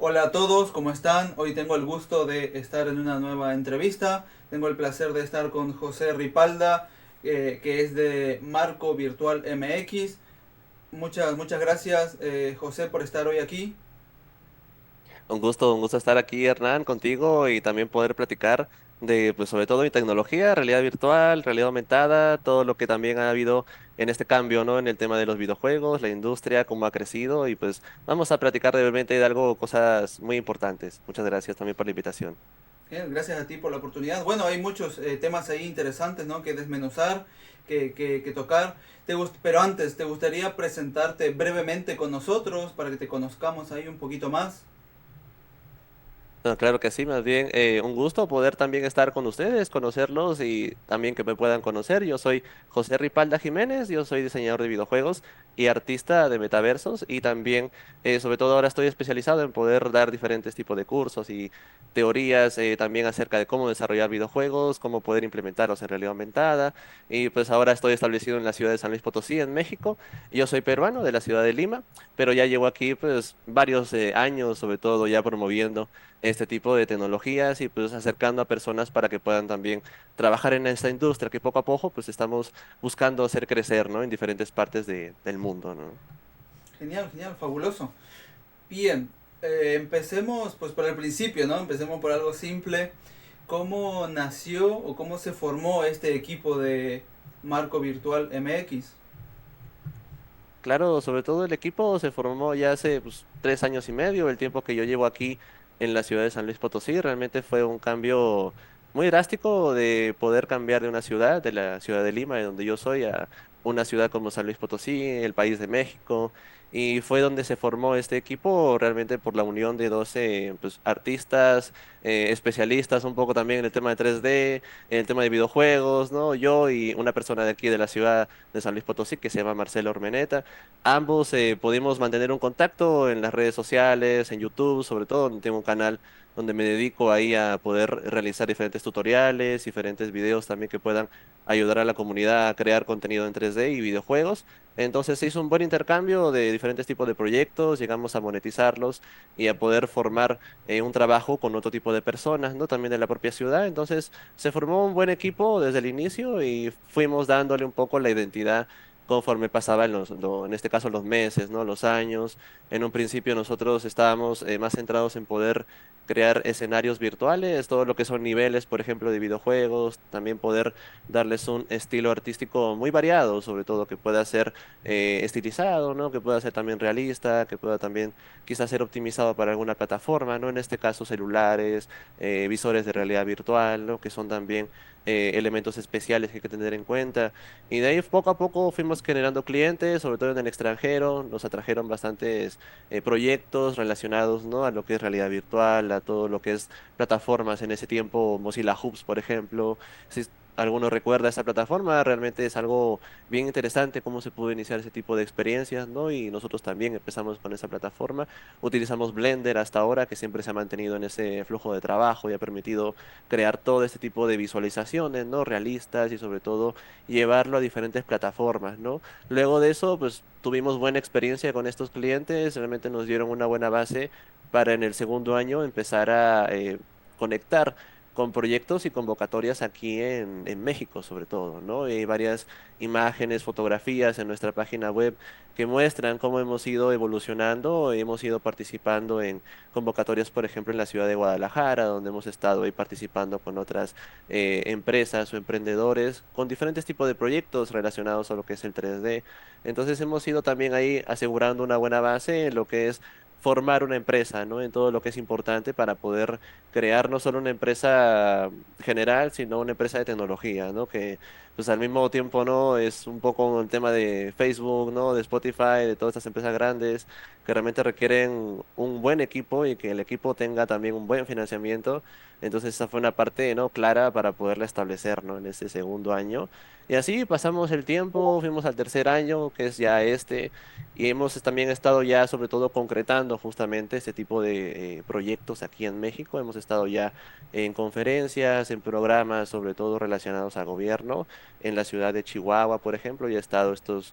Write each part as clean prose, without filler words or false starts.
Hola a todos, ¿cómo están? Hoy tengo el gusto de estar en una nueva entrevista. Tengo el placer de estar con José Ripalda, que es de Marco Virtual MX. Muchas gracias, José, por estar hoy aquí. Un gusto estar aquí, Hernán, contigo y también poder platicar de, pues, sobre todo mi tecnología, realidad virtual, realidad aumentada, todo lo que también ha habido en este cambio, ¿no? En el tema de los videojuegos, la industria, cómo ha crecido y pues vamos a platicar brevemente de algo, cosas muy importantes. Muchas gracias también por la invitación. Gracias a ti por la oportunidad. Bueno, hay muchos temas ahí interesantes, ¿no? Que desmenuzar, que tocar. Pero antes, ¿te gustaría presentarte brevemente con nosotros para que te conozcamos ahí un poquito más? No, claro que sí, más bien un gusto poder también estar con ustedes, conocerlos y también que me puedan conocer. Yo soy José Ripalda Jiménez, yo soy diseñador de videojuegos y artista de metaversos y también, sobre todo ahora estoy especializado en poder dar diferentes tipos de cursos y teorías también acerca de cómo desarrollar videojuegos, cómo poder implementarlos en realidad aumentada. Y pues ahora estoy establecido en la ciudad de San Luis Potosí, en México. Yo soy peruano de la ciudad de Lima, pero ya llevo aquí pues varios años, sobre todo ya promoviendo este tipo de tecnologías y pues acercando a personas para que puedan también trabajar en esta industria que poco a poco pues estamos buscando hacer crecer, ¿no? En diferentes partes del mundo, ¿no? Genial, genial, fabuloso. Bien, empecemos pues por el principio, ¿no? Empecemos por algo simple. ¿Cómo nació o cómo se formó este equipo de Marco Virtual MX? Claro, sobre todo el equipo se formó ya hace pues, 3 años y medio, el tiempo que yo llevo aquí en la ciudad de San Luis Potosí. Realmente fue un cambio muy drástico de poder cambiar de una ciudad, de la ciudad de Lima, de donde yo soy, a una ciudad como San Luis Potosí, el país de México. Y fue donde se formó este equipo, realmente por la unión de 12 pues, artistas, especialistas un poco también en el tema de 3D, en el tema de videojuegos, ¿no? Yo y una persona de aquí de la ciudad de San Luis Potosí que se llama Marcelo Ormeneta. Ambos pudimos mantener un contacto en las redes sociales, en YouTube, sobre todo, donde tengo un canal donde me dedico ahí a poder realizar diferentes tutoriales, diferentes videos también que puedan ayudar a la comunidad a crear contenido en 3D y videojuegos. Entonces se hizo un buen intercambio de diferentes tipos de proyectos, llegamos a monetizarlos y a poder formar un trabajo con otro tipo de personas, ¿no? También de la propia ciudad. Entonces se formó un buen equipo desde el inicio y fuimos dándole un poco la identidad conforme pasaban en este caso los meses, ¿no? Los años. En un principio nosotros estábamos más centrados en poder crear escenarios virtuales, todo lo que son niveles, por ejemplo, de videojuegos, también poder darles un estilo artístico muy variado, sobre todo que pueda ser estilizado, ¿no? Que pueda ser también realista, que pueda también quizás ser optimizado para alguna plataforma, ¿no? En este caso celulares, visores de realidad virtual, ¿no? Que son también elementos especiales que hay que tener en cuenta. Y de ahí poco a poco fuimos generando clientes, sobre todo en el extranjero, nos atrajeron bastantes proyectos relacionados, ¿no? A lo que es realidad virtual, a todo lo que es plataformas en ese tiempo, Mozilla Hubs, por ejemplo. Si alguno recuerda esa plataforma, realmente es algo bien interesante cómo se pudo iniciar ese tipo de experiencias, ¿no? Y nosotros también empezamos con esa plataforma. Utilizamos Blender hasta ahora, que siempre se ha mantenido en ese flujo de trabajo y ha permitido crear todo este tipo de visualizaciones, ¿no? Realistas y sobre todo llevarlo a diferentes plataformas, ¿no? Luego de eso, pues tuvimos buena experiencia con estos clientes, realmente nos dieron una buena base para en el segundo año empezar a conectar con proyectos y convocatorias aquí en México, sobre todo, ¿no? Hay varias imágenes, fotografías en nuestra página web que muestran cómo hemos ido evolucionando, hemos ido participando en convocatorias, por ejemplo, en la ciudad de Guadalajara, donde hemos estado ahí participando con otras empresas o emprendedores con diferentes tipos de proyectos relacionados a lo que es el 3D. Entonces hemos ido también ahí asegurando una buena base en lo que es formar una empresa, ¿no? En todo lo que es importante para poder crear no solo una empresa general, sino una empresa de tecnología, ¿no? Que pues al mismo tiempo, ¿no? Es un poco el tema de Facebook, ¿no? De Spotify, de todas estas empresas grandes que realmente requieren un buen equipo y que el equipo tenga también un buen financiamiento. Entonces esa fue una parte, ¿no? Clara para poderla establecer, ¿no? En ese segundo año. Y así pasamos el tiempo, fuimos al tercer año, que es ya este, y hemos también estado ya sobre todo concretando justamente este tipo de proyectos aquí en México. Hemos estado ya en conferencias, en programas sobre todo relacionados a gobierno, en la ciudad de Chihuahua, por ejemplo, y he estado estas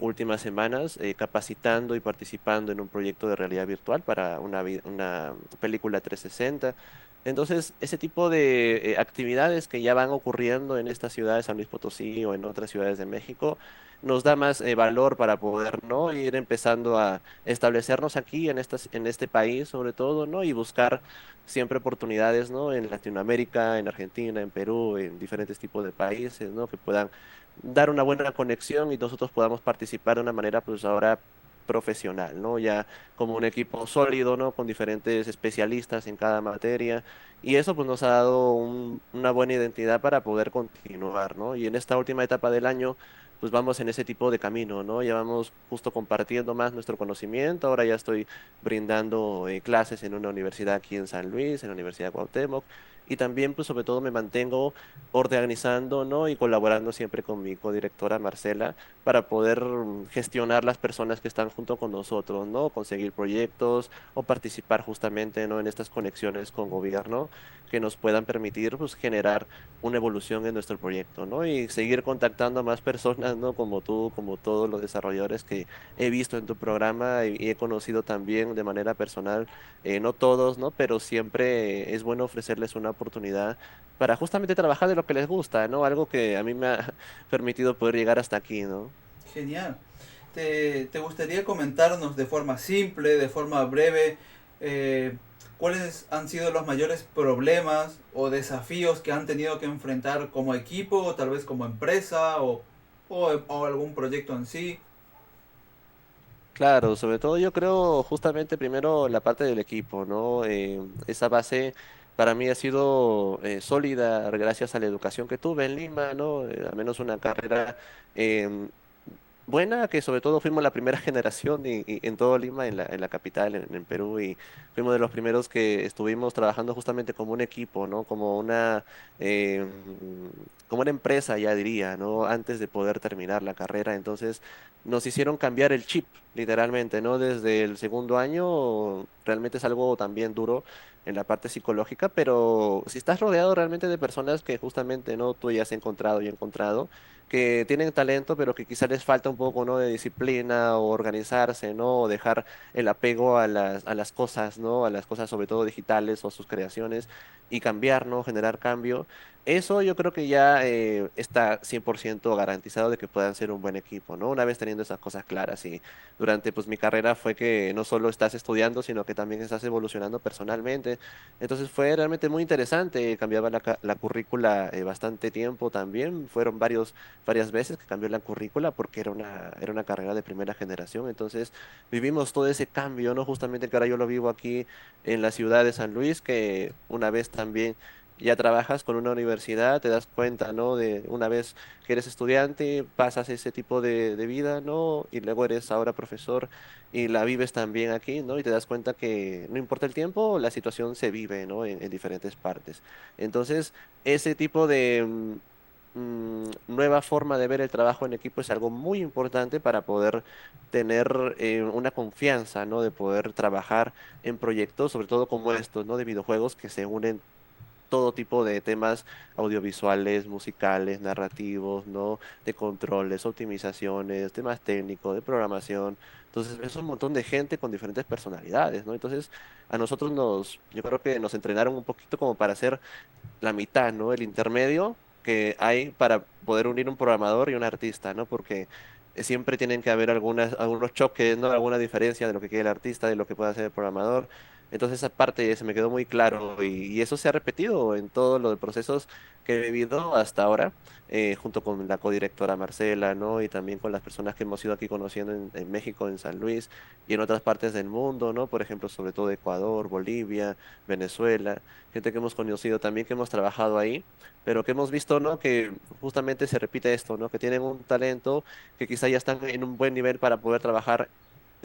últimas semanas capacitando y participando en un proyecto de realidad virtual para una película 360. Entonces, ese tipo de actividades que ya van ocurriendo en esta ciudad de San Luis Potosí o en otras ciudades de México, nos da más valor para poder, ¿no? Ir empezando a establecernos aquí en este país, sobre todo, ¿no? Y buscar siempre oportunidades, ¿no? En Latinoamérica, en Argentina, en Perú, en diferentes tipos de países, ¿no? Que puedan dar una buena conexión y nosotros podamos participar de una manera, pues ahora profesional, ¿no? Ya como un equipo sólido, ¿no? Con diferentes especialistas en cada materia. Y eso pues nos ha dado una buena identidad para poder continuar, ¿no? Y en esta última etapa del año, pues vamos en ese tipo de camino, ¿no? Ya vamos justo compartiendo más nuestro conocimiento. Ahora ya estoy brindando clases en una universidad aquí en San Luis, en la Universidad Cuauhtémoc. Y también, pues sobre todo me mantengo organizando, ¿no? Y colaborando siempre con mi codirectora Marcela para poder gestionar las personas que están junto con nosotros, ¿no? Conseguir proyectos o participar justamente, ¿no? En estas conexiones con gobierno que nos puedan permitir, pues, generar una evolución en nuestro proyecto, ¿no? Y seguir contactando a más personas, ¿no? Como tú, como todos los desarrolladores que he visto en tu programa y he conocido también de manera personal, no todos, ¿no? Pero siempre es bueno ofrecerles una oportunidad para justamente trabajar de lo que les gusta, ¿no? Algo que a mí me ha permitido poder llegar hasta aquí, ¿no? Genial. ¿Te gustaría comentarnos de forma simple, de forma breve, eh, cuáles han sido los mayores problemas o desafíos que han tenido que enfrentar como equipo, o tal vez como empresa, o algún proyecto en sí? Claro, sobre todo yo creo justamente primero la parte del equipo, ¿no? Esa base para mí ha sido sólida gracias a la educación que tuve en Lima, ¿no? Al menos una carrera em, buena, que sobre todo fuimos la primera generación y en todo Lima, en la capital, en Perú, y fuimos de los primeros que estuvimos trabajando justamente como un equipo, ¿no? Eh, como una empresa, ya diría, ¿no? Antes de poder terminar la carrera. Entonces, nos hicieron cambiar el chip, literalmente, ¿no? Desde el segundo año, realmente es algo también duro en la parte psicológica, pero si estás rodeado realmente de personas que justamente, ¿no? Tú ya has encontrado y encontrado que tienen talento, pero que quizá les falta un poco, ¿no? De disciplina o organizarse, ¿no? O dejar el apego a a las cosas, ¿no? A las cosas sobre todo digitales o sus creaciones y cambiar, ¿no? Generar cambio. Eso yo creo que ya está 100% garantizado de que puedan ser un buen equipo, ¿no? Una vez teniendo esas cosas claras y durante pues mi carrera fue que no solo estás estudiando, sino que también estás evolucionando personalmente. Entonces fue realmente muy interesante, cambiaba la currícula bastante tiempo también, fueron varias veces que cambió la currícula porque era una carrera de primera generación. Entonces vivimos todo ese cambio, ¿no? Justamente que ahora yo lo vivo aquí en la ciudad de San Luis, que una vez también ya trabajas con una universidad, te das cuenta, ¿no? De una vez que eres estudiante, pasas ese tipo de vida, ¿no? Y luego eres ahora profesor y la vives también aquí, ¿no? Y te das cuenta que no importa el tiempo, la situación se vive, ¿no? En diferentes partes. Entonces, ese tipo de nueva forma de ver el trabajo en equipo es algo muy importante para poder tener una confianza, ¿no? De poder trabajar en proyectos, sobre todo como estos, ¿no? De videojuegos que se unen todo tipo de temas audiovisuales, musicales, narrativos, ¿no? De controles, optimizaciones, temas técnicos, de programación. Entonces, es un montón de gente con diferentes personalidades, ¿no? Entonces, a nosotros yo creo que nos entrenaron un poquito como para hacer la mitad, ¿no? El intermedio que hay para poder unir un programador y un artista, ¿no? Porque siempre tienen que haber algunos choques, ¿no? Alguna diferencia de lo que quiere el artista, de lo que puede hacer el programador. Entonces esa parte se me quedó muy claro y eso se ha repetido en todos los procesos que he vivido hasta ahora, junto con la codirectora Marcela, ¿no? Y también con las personas que hemos ido aquí conociendo en México, en San Luis y en otras partes del mundo, ¿no? Por ejemplo, sobre todo Ecuador, Bolivia, Venezuela, gente que hemos conocido también, que hemos trabajado ahí, pero que hemos visto, ¿no? Que justamente se repite esto, ¿no? Que tienen un talento, que quizá ya están en un buen nivel para poder trabajar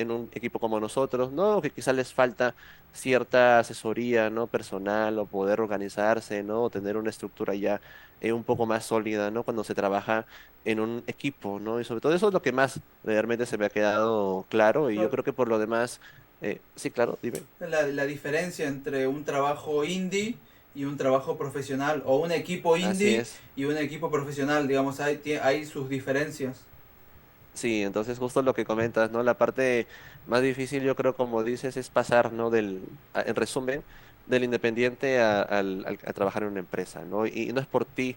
en un equipo como nosotros, ¿no? Que quizás les falta cierta asesoría, ¿no? Personal o poder organizarse, ¿no? O tener una estructura ya un poco más sólida, ¿no? Cuando se trabaja en un equipo, ¿no? Y sobre todo eso es lo que más realmente se me ha quedado claro y yo Claro, creo que por lo demás, sí, claro, dime. la diferencia entre un trabajo indie y un trabajo profesional, o un equipo Así indie es. y un equipo profesional, digamos, hay sus diferencias. Sí, entonces justo lo que comentas, ¿no? La parte más difícil, yo creo, como dices, es pasar, ¿no? En resumen, del independiente a trabajar en una empresa, ¿no? Y no es por ti,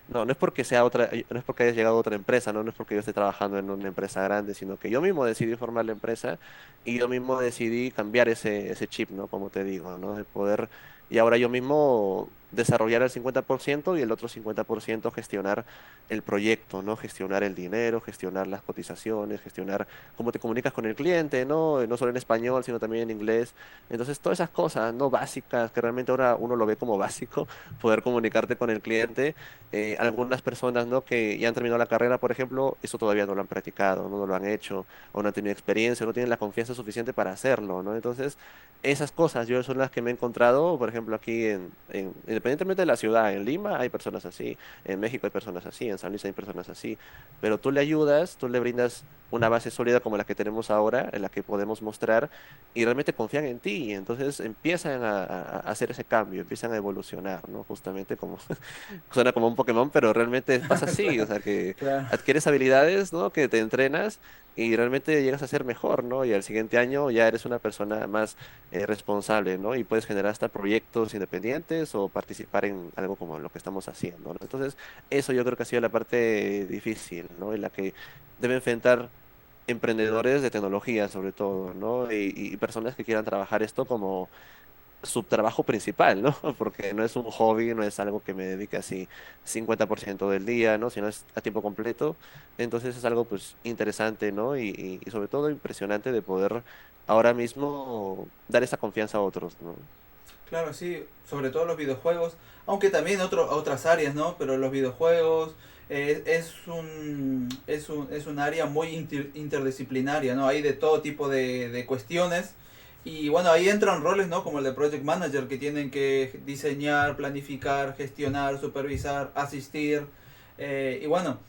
no es porque sea otra, no es porque hayas llegado a otra empresa, ¿no? No es porque yo esté trabajando en una empresa grande, sino que yo mismo decidí formar la empresa y yo mismo decidí cambiar ese chip, ¿no? Como te digo, ¿no? De poder, y ahora yo mismo desarrollar el 50% y el otro 50% gestionar el proyecto, ¿no? Gestionar el dinero, gestionar las cotizaciones, gestionar cómo te comunicas con el cliente, ¿no? No solo en español, sino también en inglés. Entonces, todas esas cosas, ¿no? Básicas, que realmente ahora uno lo ve como básico, poder comunicarte con el cliente. Algunas personas, ¿no? Que ya han terminado la carrera, por ejemplo, eso todavía no lo han practicado, ¿no? No lo han hecho, o no han tenido experiencia, no tienen la confianza suficiente para hacerlo, ¿no? Entonces, esas cosas yo son las que me he encontrado, por ejemplo, aquí independientemente de la ciudad, en Lima hay personas así, en México hay personas así, en San Luis hay personas así, pero tú le ayudas, tú le brindas una base sólida como la que tenemos ahora, en la que podemos mostrar, y realmente confían en ti, y entonces empiezan a hacer ese cambio, empiezan a evolucionar, ¿no? Justamente como, suena como un Pokémon, pero realmente pasa así, o Claro, sea, que claro. adquieres habilidades, ¿no? Que te entrenas y realmente llegas a ser mejor, ¿no? Y al siguiente año ya eres una persona más responsable, ¿no? Y puedes generar hasta proyectos independientes o participar en algo como lo que estamos haciendo, ¿no? Entonces, eso yo creo que ha sido la parte difícil, ¿no? En la que deben enfrentar emprendedores de tecnología, sobre todo, ¿no? Y personas que quieran trabajar esto como su trabajo principal, ¿no? Porque no es un hobby, no es algo que me dedique así 50% del día, ¿no? Sino es a tiempo completo. Entonces es algo pues interesante, ¿no? Y sobre todo impresionante de poder ahora mismo dar esa confianza a otros, ¿no? Claro, sí, sobre todo los videojuegos, aunque también otras áreas, ¿no? Pero los videojuegos es un área muy interdisciplinaria, ¿no? Hay de todo tipo de cuestiones. Y bueno, ahí entran roles, ¿no? Como el de Project Manager, que tienen que diseñar, planificar, gestionar, supervisar, asistir. Y bueno,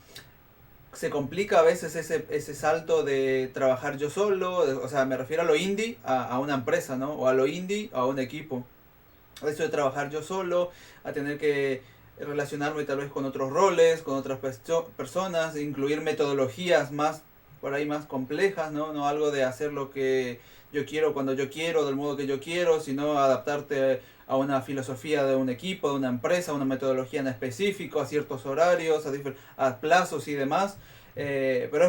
se complica a veces ese salto de trabajar yo solo, o sea, me refiero a lo indie, a una empresa, ¿no? O a lo indie, a un equipo. Eso de trabajar yo solo, a tener que relacionarme tal vez con otros roles, con otras personas, incluir metodologías más por ahí más complejas, ¿no? No algo de hacer lo que yo quiero cuando yo quiero, del modo que yo quiero, sino adaptarte a una filosofía de un equipo, de una empresa, a una metodología en específico, a ciertos horarios, a plazos y demás. Pero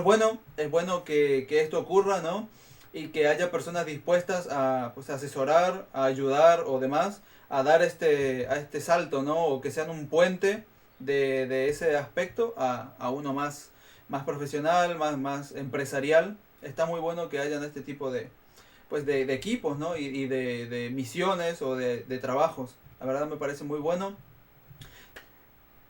es bueno que esto ocurra, ¿no? Y que haya personas dispuestas a pues, asesorar, a ayudar o demás a dar a este salto, ¿no? O que sean un puente de ese aspecto a uno más profesional, más empresarial. Está muy bueno que hayan este tipo pues de equipos, ¿no? Y de misiones o de trabajos. La verdad me parece muy bueno.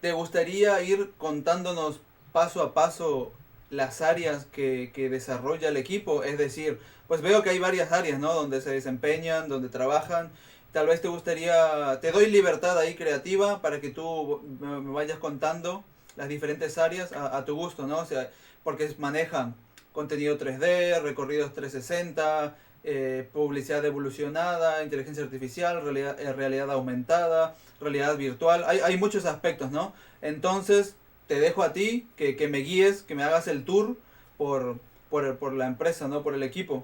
¿Te gustaría ir contándonos paso a paso las áreas que desarrolla el equipo? Es decir, pues veo que hay varias áreas, ¿no? Donde se desempeñan, donde trabajan. Tal vez te gustaría, te doy libertad ahí creativa para que tú me vayas contando las diferentes áreas a tu gusto, ¿no? O sea, porque manejan contenido 3D, recorridos 360, publicidad evolucionada, inteligencia artificial, realidad aumentada, realidad virtual. Hay muchos aspectos, ¿no? Entonces, te dejo a ti que me guíes, que me hagas el tour por, por la empresa, ¿no? Por el equipo.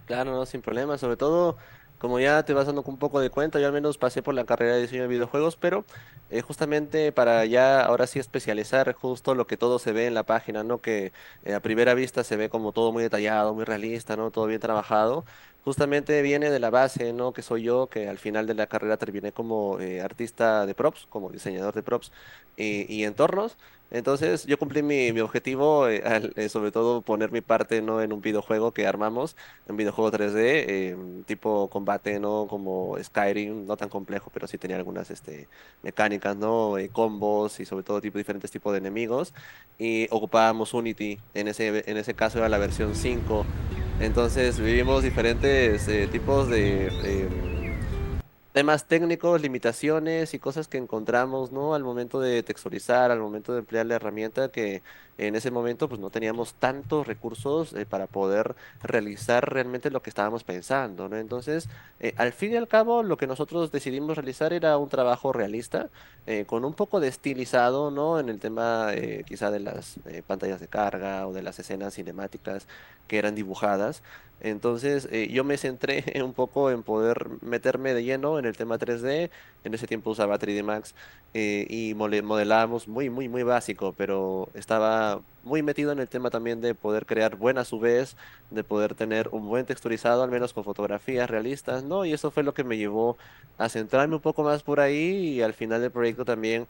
Claro, no, sin problema. Sobre todo, como ya te vas dando un poco de cuenta, yo al menos pasé por la carrera de diseño de videojuegos, pero justamente para ya ahora sí especializar justo lo que todo se ve en la página, ¿no? Que a primera vista se ve como todo muy detallado, muy realista, ¿no? Todo bien trabajado. justamente viene de la base, ¿no? Que soy yo, que al final de la carrera terminé como artista de props, como diseñador de props y entornos. Entonces yo cumplí mi objetivo, sobre todo poner mi parte, ¿no? En un videojuego que armamos, un videojuego 3D, tipo combate, ¿no? Como Skyrim, no tan complejo, pero sí tenía algunas mecánicas, ¿no? Combos y sobre todo diferentes tipos de enemigos. Y ocupábamos Unity, en ese caso era la versión 5. Entonces vivimos diferentes tipos de temas técnicos, limitaciones y cosas que encontramos, ¿no? Al momento de texturizar, al momento de emplear la herramienta que en ese momento pues no teníamos tantos recursos para poder realizar realmente lo que estábamos pensando, ¿no? Entonces, al fin y al cabo, lo que nosotros decidimos realizar era un trabajo realista, con un poco de estilizado, ¿no? En el tema quizá de las pantallas de carga o de las escenas cinemáticas que eran dibujadas. Entonces, yo me centré un poco en poder meterme de lleno en el tema 3D. En ese tiempo usaba 3D Max y modelábamos muy, muy, muy básico, pero estaba muy metido en el tema también de poder crear buenas UVs, de poder tener un buen texturizado, al menos con fotografías realistas, ¿no? Y eso fue lo que me llevó a centrarme un poco más por ahí y al final del proyecto también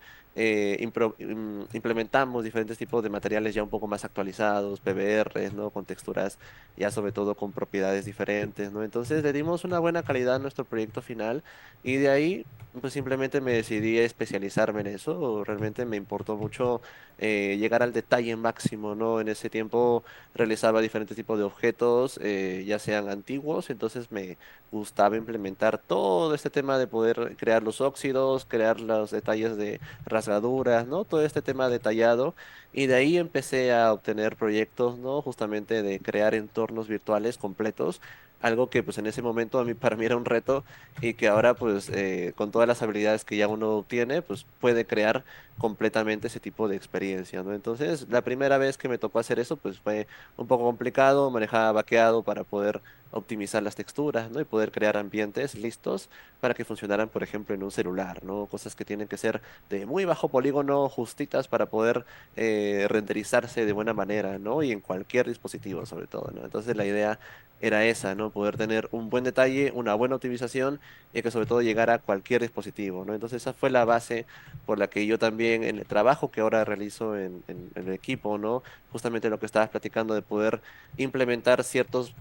implementamos diferentes tipos de materiales ya un poco más actualizados, PBRs, ¿no? Con texturas ya sobre todo con propiedades diferentes, ¿no? Entonces le dimos una buena calidad a nuestro proyecto final y de ahí pues simplemente me decidí a especializarme en eso, realmente me importó mucho llegar al detalle máximo, ¿no? En ese tiempo realizaba diferentes tipos de objetos, ya sean antiguos, entonces me gustaba implementar todo este tema de poder crear los óxidos, crear los detalles de rasgaduras, ¿no? Todo este tema detallado y de ahí empecé a obtener proyectos, ¿no? Justamente de crear entornos virtuales completos, algo que pues en ese momento para mí era un reto y que ahora pues con todas las habilidades que ya uno obtiene, pues puede crear completamente ese tipo de experiencia, ¿no? Entonces, la primera vez que me tocó hacer eso, pues fue un poco complicado, manejaba vaqueado para poder optimizar las texturas, ¿no? Y poder crear ambientes listos para que funcionaran, por ejemplo, en un celular, ¿no? Cosas que tienen que ser de muy bajo polígono, justitas para poder renderizarse de buena manera, ¿no? Y en cualquier dispositivo, sobre todo, ¿no? Entonces la idea era esa, ¿no? Poder tener un buen detalle, una buena optimización y que sobre todo llegara a cualquier dispositivo, ¿no? Entonces esa fue la base por la que yo también en el trabajo que ahora realizo en el equipo, ¿no? Justamente lo que estabas platicando de poder implementar ciertas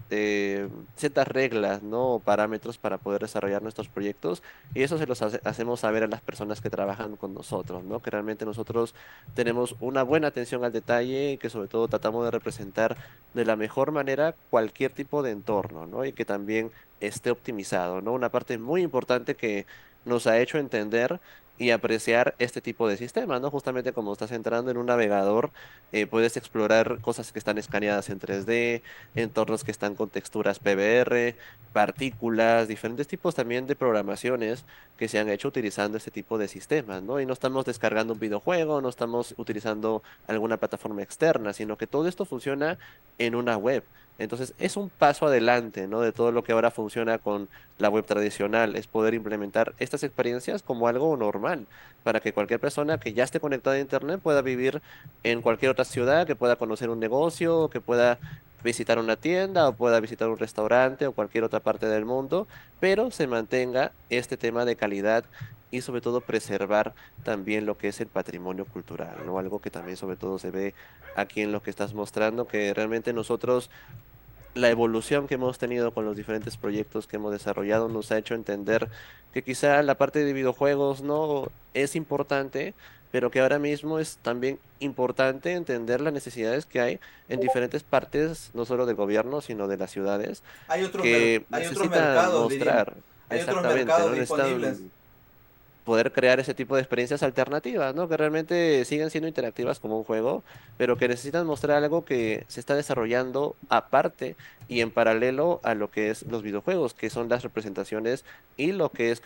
reglas, ¿no? O parámetros para poder desarrollar nuestros proyectos y eso se los hacemos saber a las personas que trabajan con nosotros, ¿no? Que realmente nosotros tenemos una buena atención al detalle y que sobre todo tratamos de representar de la mejor manera cualquier tipo de entorno, ¿no? Y que también esté optimizado, ¿no? Una parte muy importante que nos ha hecho entender y apreciar este tipo de sistemas, ¿no? Justamente como estás entrando en un navegador, puedes explorar cosas que están escaneadas en 3D, entornos que están con texturas PBR, partículas, diferentes tipos también de programaciones que se han hecho utilizando este tipo de sistemas, ¿no? Y no estamos descargando un videojuego, no estamos utilizando alguna plataforma externa, sino que todo esto funciona en una web. Entonces, es un paso adelante, ¿no? De todo lo que ahora funciona con la web tradicional, es poder implementar estas experiencias como algo normal, para que cualquier persona que ya esté conectada a Internet pueda vivir en cualquier otra ciudad, que pueda conocer un negocio, que pueda visitar una tienda o pueda visitar un restaurante o cualquier otra parte del mundo, pero se mantenga este tema de calidad y sobre todo preservar también lo que es el patrimonio cultural, ¿no? Algo que también sobre todo se ve aquí en lo que estás mostrando, que realmente nosotros, la evolución que hemos tenido con los diferentes proyectos que hemos desarrollado nos ha hecho entender que quizá la parte de videojuegos no es importante, pero que ahora mismo es también importante entender las necesidades que hay en diferentes partes, no solo del gobierno, sino de las ciudades, que Hay otros necesitan mercados, diría. mostrar Hay otros exactamente, mercados ¿no? disponibles. Necesitan poder crear ese tipo de experiencias alternativas, ¿no? Que realmente siguen siendo interactivas como un juego, pero que necesitan mostrar algo que se está desarrollando aparte y en paralelo a lo que es los videojuegos, que son las representaciones y lo que es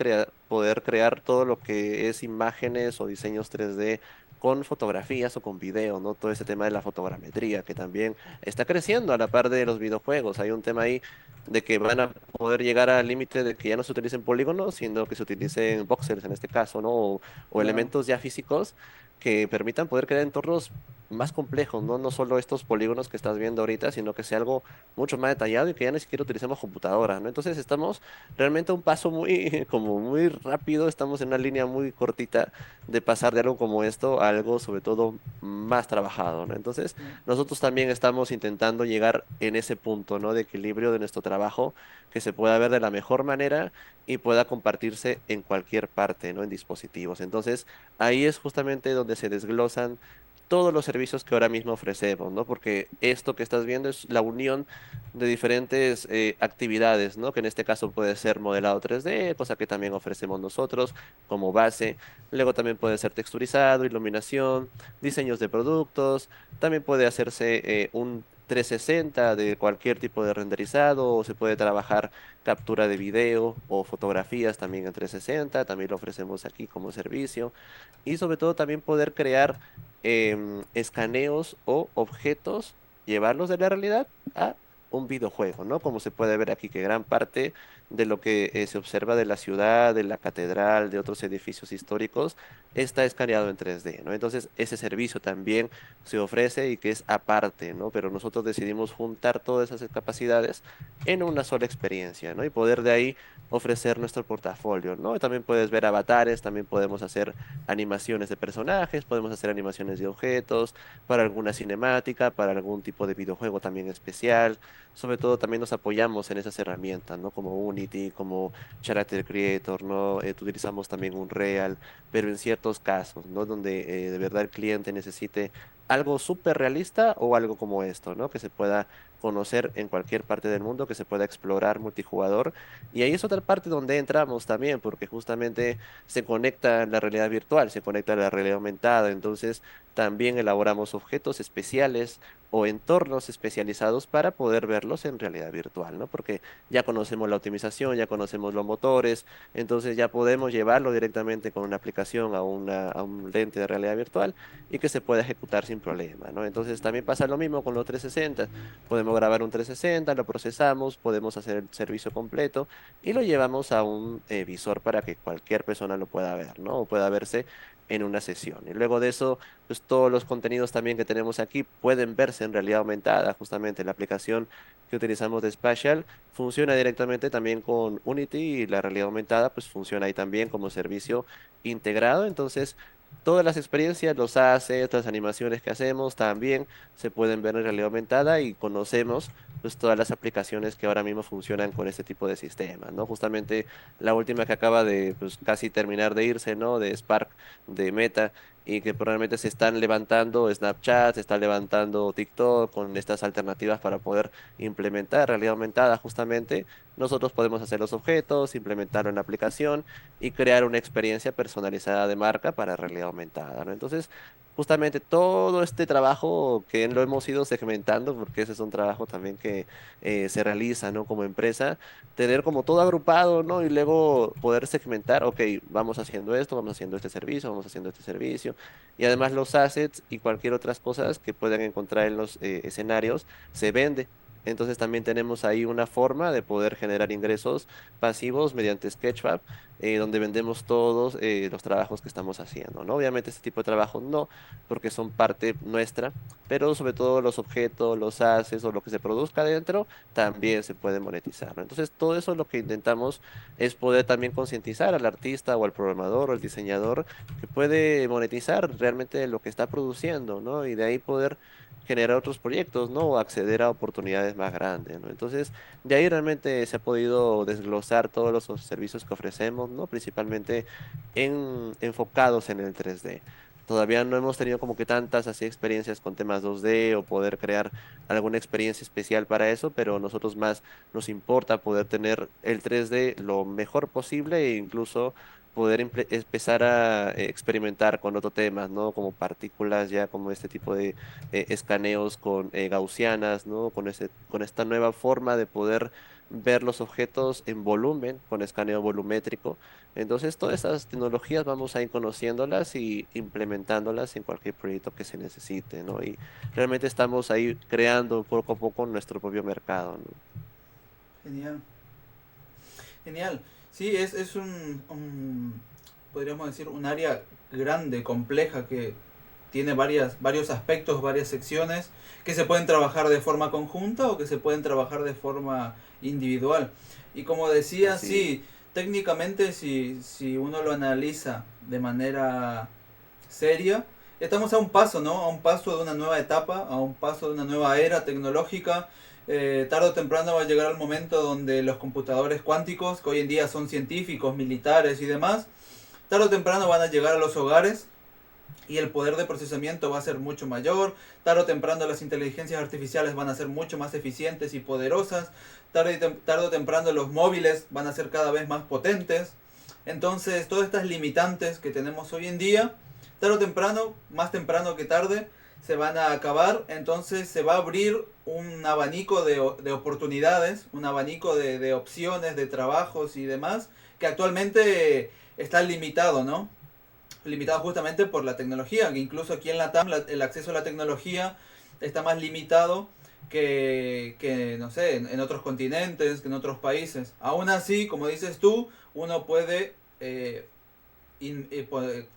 poder crear todo lo que es imágenes o diseños 3D con fotografías o con video, ¿no? Todo ese tema de la fotogrametría que también está creciendo a la par de los videojuegos. Hay un tema ahí de que van a poder llegar al límite de que ya no se utilicen polígonos, sino que se utilicen voxels en este caso, ¿no? O Claro. elementos ya físicos que permitan poder crear entornos más complejo, ¿no? No solo estos polígonos que estás viendo ahorita, sino que sea algo mucho más detallado y que ya ni siquiera utilicemos computadoras, ¿no? Entonces estamos realmente a un paso muy, como muy rápido, estamos en una línea muy cortita de pasar de algo como esto a algo sobre todo más trabajado, ¿no? Entonces Mm. nosotros también estamos intentando llegar en ese punto, ¿no? De equilibrio de nuestro trabajo, que se pueda ver de la mejor manera y pueda compartirse en cualquier parte, ¿no? En dispositivos. Entonces, ahí es justamente donde se desglosan todos los servicios que ahora mismo ofrecemos, ¿no? Porque esto que estás viendo es la unión de diferentes actividades, ¿no? Que en este caso puede ser modelado 3D, cosa que también ofrecemos nosotros como base. Luego también puede ser texturizado, iluminación, diseños de productos. También puede hacerse un 360 de cualquier tipo de renderizado, o se puede trabajar captura de video o fotografías también en 360, también lo ofrecemos aquí como servicio. Y sobre todo también poder crear escaneos o objetos, llevarlos de la realidad a un videojuego, ¿no? Como se puede ver aquí, que gran parte de lo que se observa de la ciudad, de la catedral, de otros edificios históricos, está escaneado en 3D, ¿no? Entonces, ese servicio también se ofrece y que es aparte, ¿no? Pero nosotros decidimos juntar todas esas capacidades en una sola experiencia, ¿no? Y poder de ahí ofrecer nuestro portafolio, ¿no? Y también puedes ver avatares, también podemos hacer animaciones de personajes, podemos hacer animaciones de objetos, para alguna cinemática, para algún tipo de videojuego también especial. Sobre todo también nos apoyamos en esas herramientas, ¿no? Como Unity, como Character Creator, ¿no? Utilizamos también Unreal, pero en ciertos casos, ¿no? Donde de verdad el cliente necesite algo súper realista o algo como esto, ¿no? Que se pueda conocer en cualquier parte del mundo, que se pueda explorar multijugador. Y ahí es otra parte donde entramos también, porque justamente se conecta la realidad virtual, se conecta la realidad aumentada. Entonces, también elaboramos objetos especiales o entornos especializados para poder verlos en realidad virtual, ¿no? Porque ya conocemos la optimización, ya conocemos los motores, entonces ya podemos llevarlo directamente con una aplicación a un lente de realidad virtual y que se pueda ejecutar sin problema, ¿no? Entonces, también pasa lo mismo con los 360. Podemos grabar un 360, lo procesamos, podemos hacer el servicio completo y lo llevamos a un visor para que cualquier persona lo pueda ver, ¿no? O pueda verse en una sesión. Y luego de eso, pues todos los contenidos también que tenemos aquí pueden verse en realidad aumentada. Justamente la aplicación que utilizamos de Spatial funciona directamente también con Unity y la realidad aumentada pues funciona ahí también como servicio integrado. Entonces, todas las experiencias, los assets, las animaciones que hacemos también se pueden ver en realidad aumentada y conocemos pues todas las aplicaciones que ahora mismo funcionan con este tipo de sistemas, ¿no? Justamente la última que acaba de pues casi terminar de irse, ¿no? De Spark, de Meta, y que probablemente se están levantando Snapchat, se está levantando TikTok con estas alternativas para poder implementar realidad aumentada justamente. Nosotros podemos hacer los objetos, implementarlo en la aplicación y crear una experiencia personalizada de marca para realidad aumentada, ¿no? Entonces, justamente todo este trabajo que lo hemos ido segmentando, porque ese es un trabajo también que se realiza, ¿no? Como empresa, tener como todo agrupado, ¿no? Y luego poder segmentar, ok, vamos haciendo esto, vamos haciendo este servicio, vamos haciendo este servicio. Y además los assets y cualquier otras cosas que puedan encontrar en los escenarios se vende. Entonces también tenemos ahí una forma de poder generar ingresos pasivos mediante Sketchfab, donde vendemos todos los trabajos que estamos haciendo, ¿no? Obviamente este tipo de trabajos no, porque son parte nuestra, pero sobre todo los objetos, los assets o lo que se produzca dentro también se puede monetizar, ¿no? Entonces, todo eso lo que intentamos es poder también concientizar al artista o al programador o al diseñador que puede monetizar realmente lo que está produciendo, ¿no? Y de ahí poder generar otros proyectos, ¿no? O acceder a oportunidades más grandes, ¿no? Entonces, de ahí realmente se ha podido desglosar todos los servicios que ofrecemos, ¿no? Principalmente enfocados en el 3D. Todavía no hemos tenido como que tantas así experiencias con temas 2D o poder crear alguna experiencia especial para eso, pero nosotros más nos importa poder tener el 3D lo mejor posible e incluso poder empezar a experimentar con otros temas, ¿no? Como partículas, ya como este tipo de escaneos con gaussianas, ¿no? Con esta nueva forma de poder ver los objetos en volumen, con escaneo volumétrico. Entonces, todas esas tecnologías vamos a ir conociéndolas y implementándolas en cualquier proyecto que se necesite, ¿no? Y realmente estamos ahí creando poco a poco nuestro propio mercado, ¿no? Genial. Genial. Sí, es podríamos decir, un área grande, compleja, que tiene varios aspectos, varias secciones que se pueden trabajar de forma conjunta o que se pueden trabajar de forma individual. Y como decía, Así, sí, técnicamente si uno lo analiza de manera seria, estamos a un paso, ¿no? A un paso de una nueva etapa, a un paso de una nueva era tecnológica. Tarde o temprano va a llegar el momento donde los computadores cuánticos, que hoy en día son científicos, militares y demás, tarde o temprano van a llegar a los hogares y el poder de procesamiento va a ser mucho mayor. Tarde o temprano las inteligencias artificiales van a ser mucho más eficientes y poderosas. Tarde o temprano los móviles van a ser cada vez más potentes. Entonces, todas estas limitantes que tenemos hoy en día, tarde o temprano, más temprano que tarde, se van a acabar. Entonces, se va a abrir un abanico de oportunidades, un abanico de opciones, de trabajos y demás, que actualmente está limitado, ¿no? Limitado justamente por la tecnología, que incluso aquí en la TAM el acceso a la tecnología está más limitado que no sé, en otros continentes, que en otros países. Aún así, como dices tú, uno puede, in- eh, puede-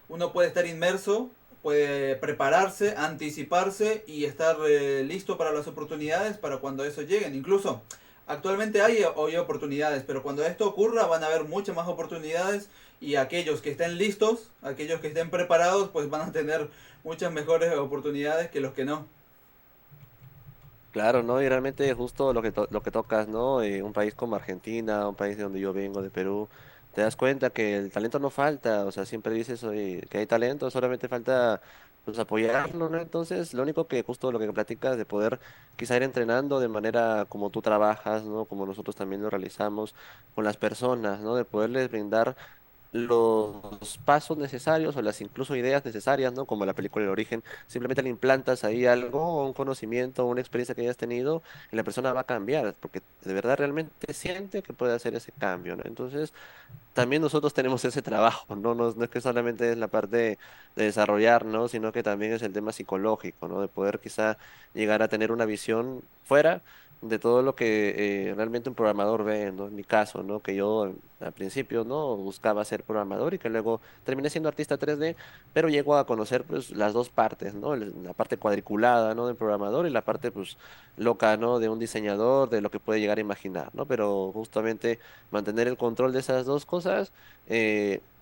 uno puede estar inmerso, puede prepararse, anticiparse y estar listo para las oportunidades para cuando eso lleguen. Incluso actualmente hay hoy oportunidades, pero cuando esto ocurra van a haber muchas más oportunidades y aquellos que estén listos, aquellos que estén preparados, pues van a tener muchas mejores oportunidades que los que no. claro, ¿no? Y realmente justo lo que tocas, ¿no? Un país como Argentina, un país de donde yo vengo, de Perú, te das cuenta que el talento no falta, o sea, siempre dices, oye, que hay talento, solamente falta pues apoyarlo, ¿no? Entonces, lo único que justo lo que platicas de poder quizá ir entrenando de manera como tú trabajas, ¿no? Como nosotros también lo realizamos con las personas, ¿no? De poderles brindar los pasos necesarios o las incluso ideas necesarias, ¿no? Como la película El Origen, simplemente le implantas ahí algo, un conocimiento, una experiencia que hayas tenido y la persona va a cambiar, porque de verdad realmente siente que puede hacer ese cambio, ¿no? Entonces, también nosotros tenemos ese trabajo, ¿no? No, no es que solamente es la parte de desarrollar, ¿no? Sino que también es el tema psicológico, ¿no? De poder quizá llegar a tener una visión fuera de todo lo que realmente un programador ve, ¿no? En mi caso, ¿no? Que yo al principio, ¿no? Buscaba ser programador y que luego terminé siendo artista 3D, pero llego a conocer, pues, las dos partes, ¿no? La parte cuadriculada, ¿no? Del programador y la parte, pues, loca, ¿no? De un diseñador, de lo que puede llegar a imaginar, ¿no? Pero justamente mantener el control de esas dos cosas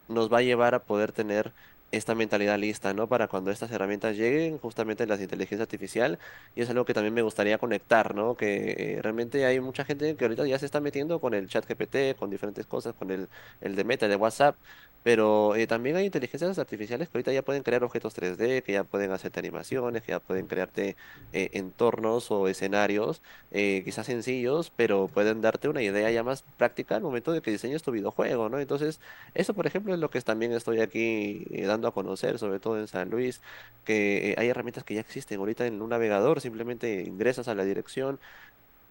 nos va a llevar a poder tener esta mentalidad lista, ¿no? Para cuando estas herramientas lleguen, justamente las de inteligencia artificial, y es algo que también me gustaría conectar, ¿no? Que realmente hay mucha gente que ahorita ya se está metiendo con el chat GPT, con diferentes cosas, con el de Meta, el de WhatsApp, pero también hay inteligencias artificiales que ahorita ya pueden crear objetos 3D, que ya pueden hacerte animaciones, que ya pueden crearte entornos o escenarios quizás sencillos, pero pueden darte una idea ya más práctica al momento de que diseñes tu videojuego, ¿no? Entonces, eso, por ejemplo, es lo que también estoy aquí dando a conocer, sobre todo en San Luis, que hay herramientas que ya existen ahorita en un navegador, simplemente ingresas a la dirección,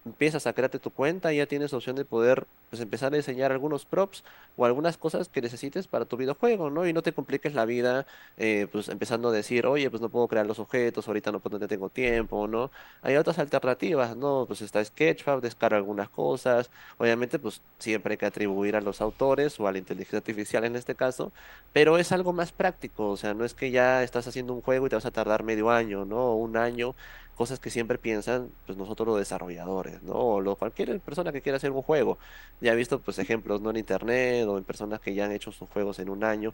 empiezas a crearte tu cuenta y ya tienes opción de poder pues empezar a diseñar algunos props o algunas cosas que necesites para tu videojuego, ¿no? Y no te compliques la vida, pues empezando a decir, oye, pues no puedo crear los objetos, ahorita no, puedo, no tengo tiempo, ¿no? Hay otras alternativas, ¿no? Pues está Sketchfab, descarga algunas cosas, obviamente pues siempre hay que atribuir a los autores o a la inteligencia artificial en este caso, pero es algo más práctico, o sea, no es que ya estás haciendo un juego y te vas a tardar medio año, ¿no? O un año, cosas que siempre piensan, pues nosotros los desarrolladores, ¿no? O cualquier persona que quiera hacer un juego. Ya he visto, pues, ejemplos, ¿no? En internet o en personas que ya han hecho sus juegos en un año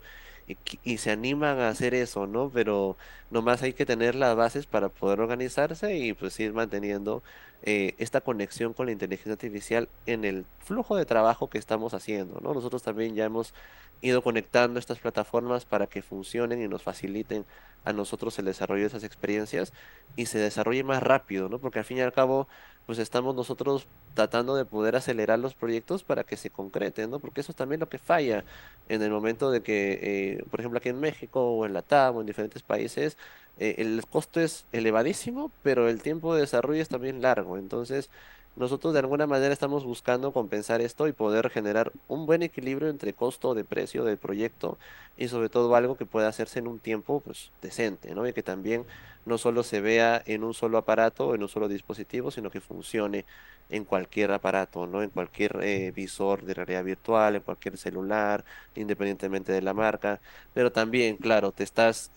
y se animan a hacer eso, ¿no? Pero nomás hay que tener las bases para poder organizarse y, pues, ir manteniendo esta conexión con la inteligencia artificial en el flujo de trabajo que estamos haciendo, ¿no? Nosotros también ya hemos ido conectando estas plataformas para que funcionen y nos faciliten a nosotros el desarrollo de esas experiencias y se desarrolle más rápido, ¿no? Porque al fin y al cabo, pues estamos nosotros tratando de poder acelerar los proyectos para que se concreten, ¿no? Porque eso es también lo que falla en el momento de que, por ejemplo, aquí en México o en la TAM o en diferentes países, el costo es elevadísimo, pero el tiempo de desarrollo es también largo. Entonces, nosotros de alguna manera estamos buscando compensar esto y poder generar un buen equilibrio entre costo de precio del proyecto y sobre todo algo que pueda hacerse en un tiempo, pues, decente, ¿no? Y que también no solo se vea en un solo aparato o en un solo dispositivo, sino que funcione en cualquier aparato, ¿no? En cualquier visor de realidad virtual, en cualquier celular, independientemente de la marca. Pero también, claro, te estás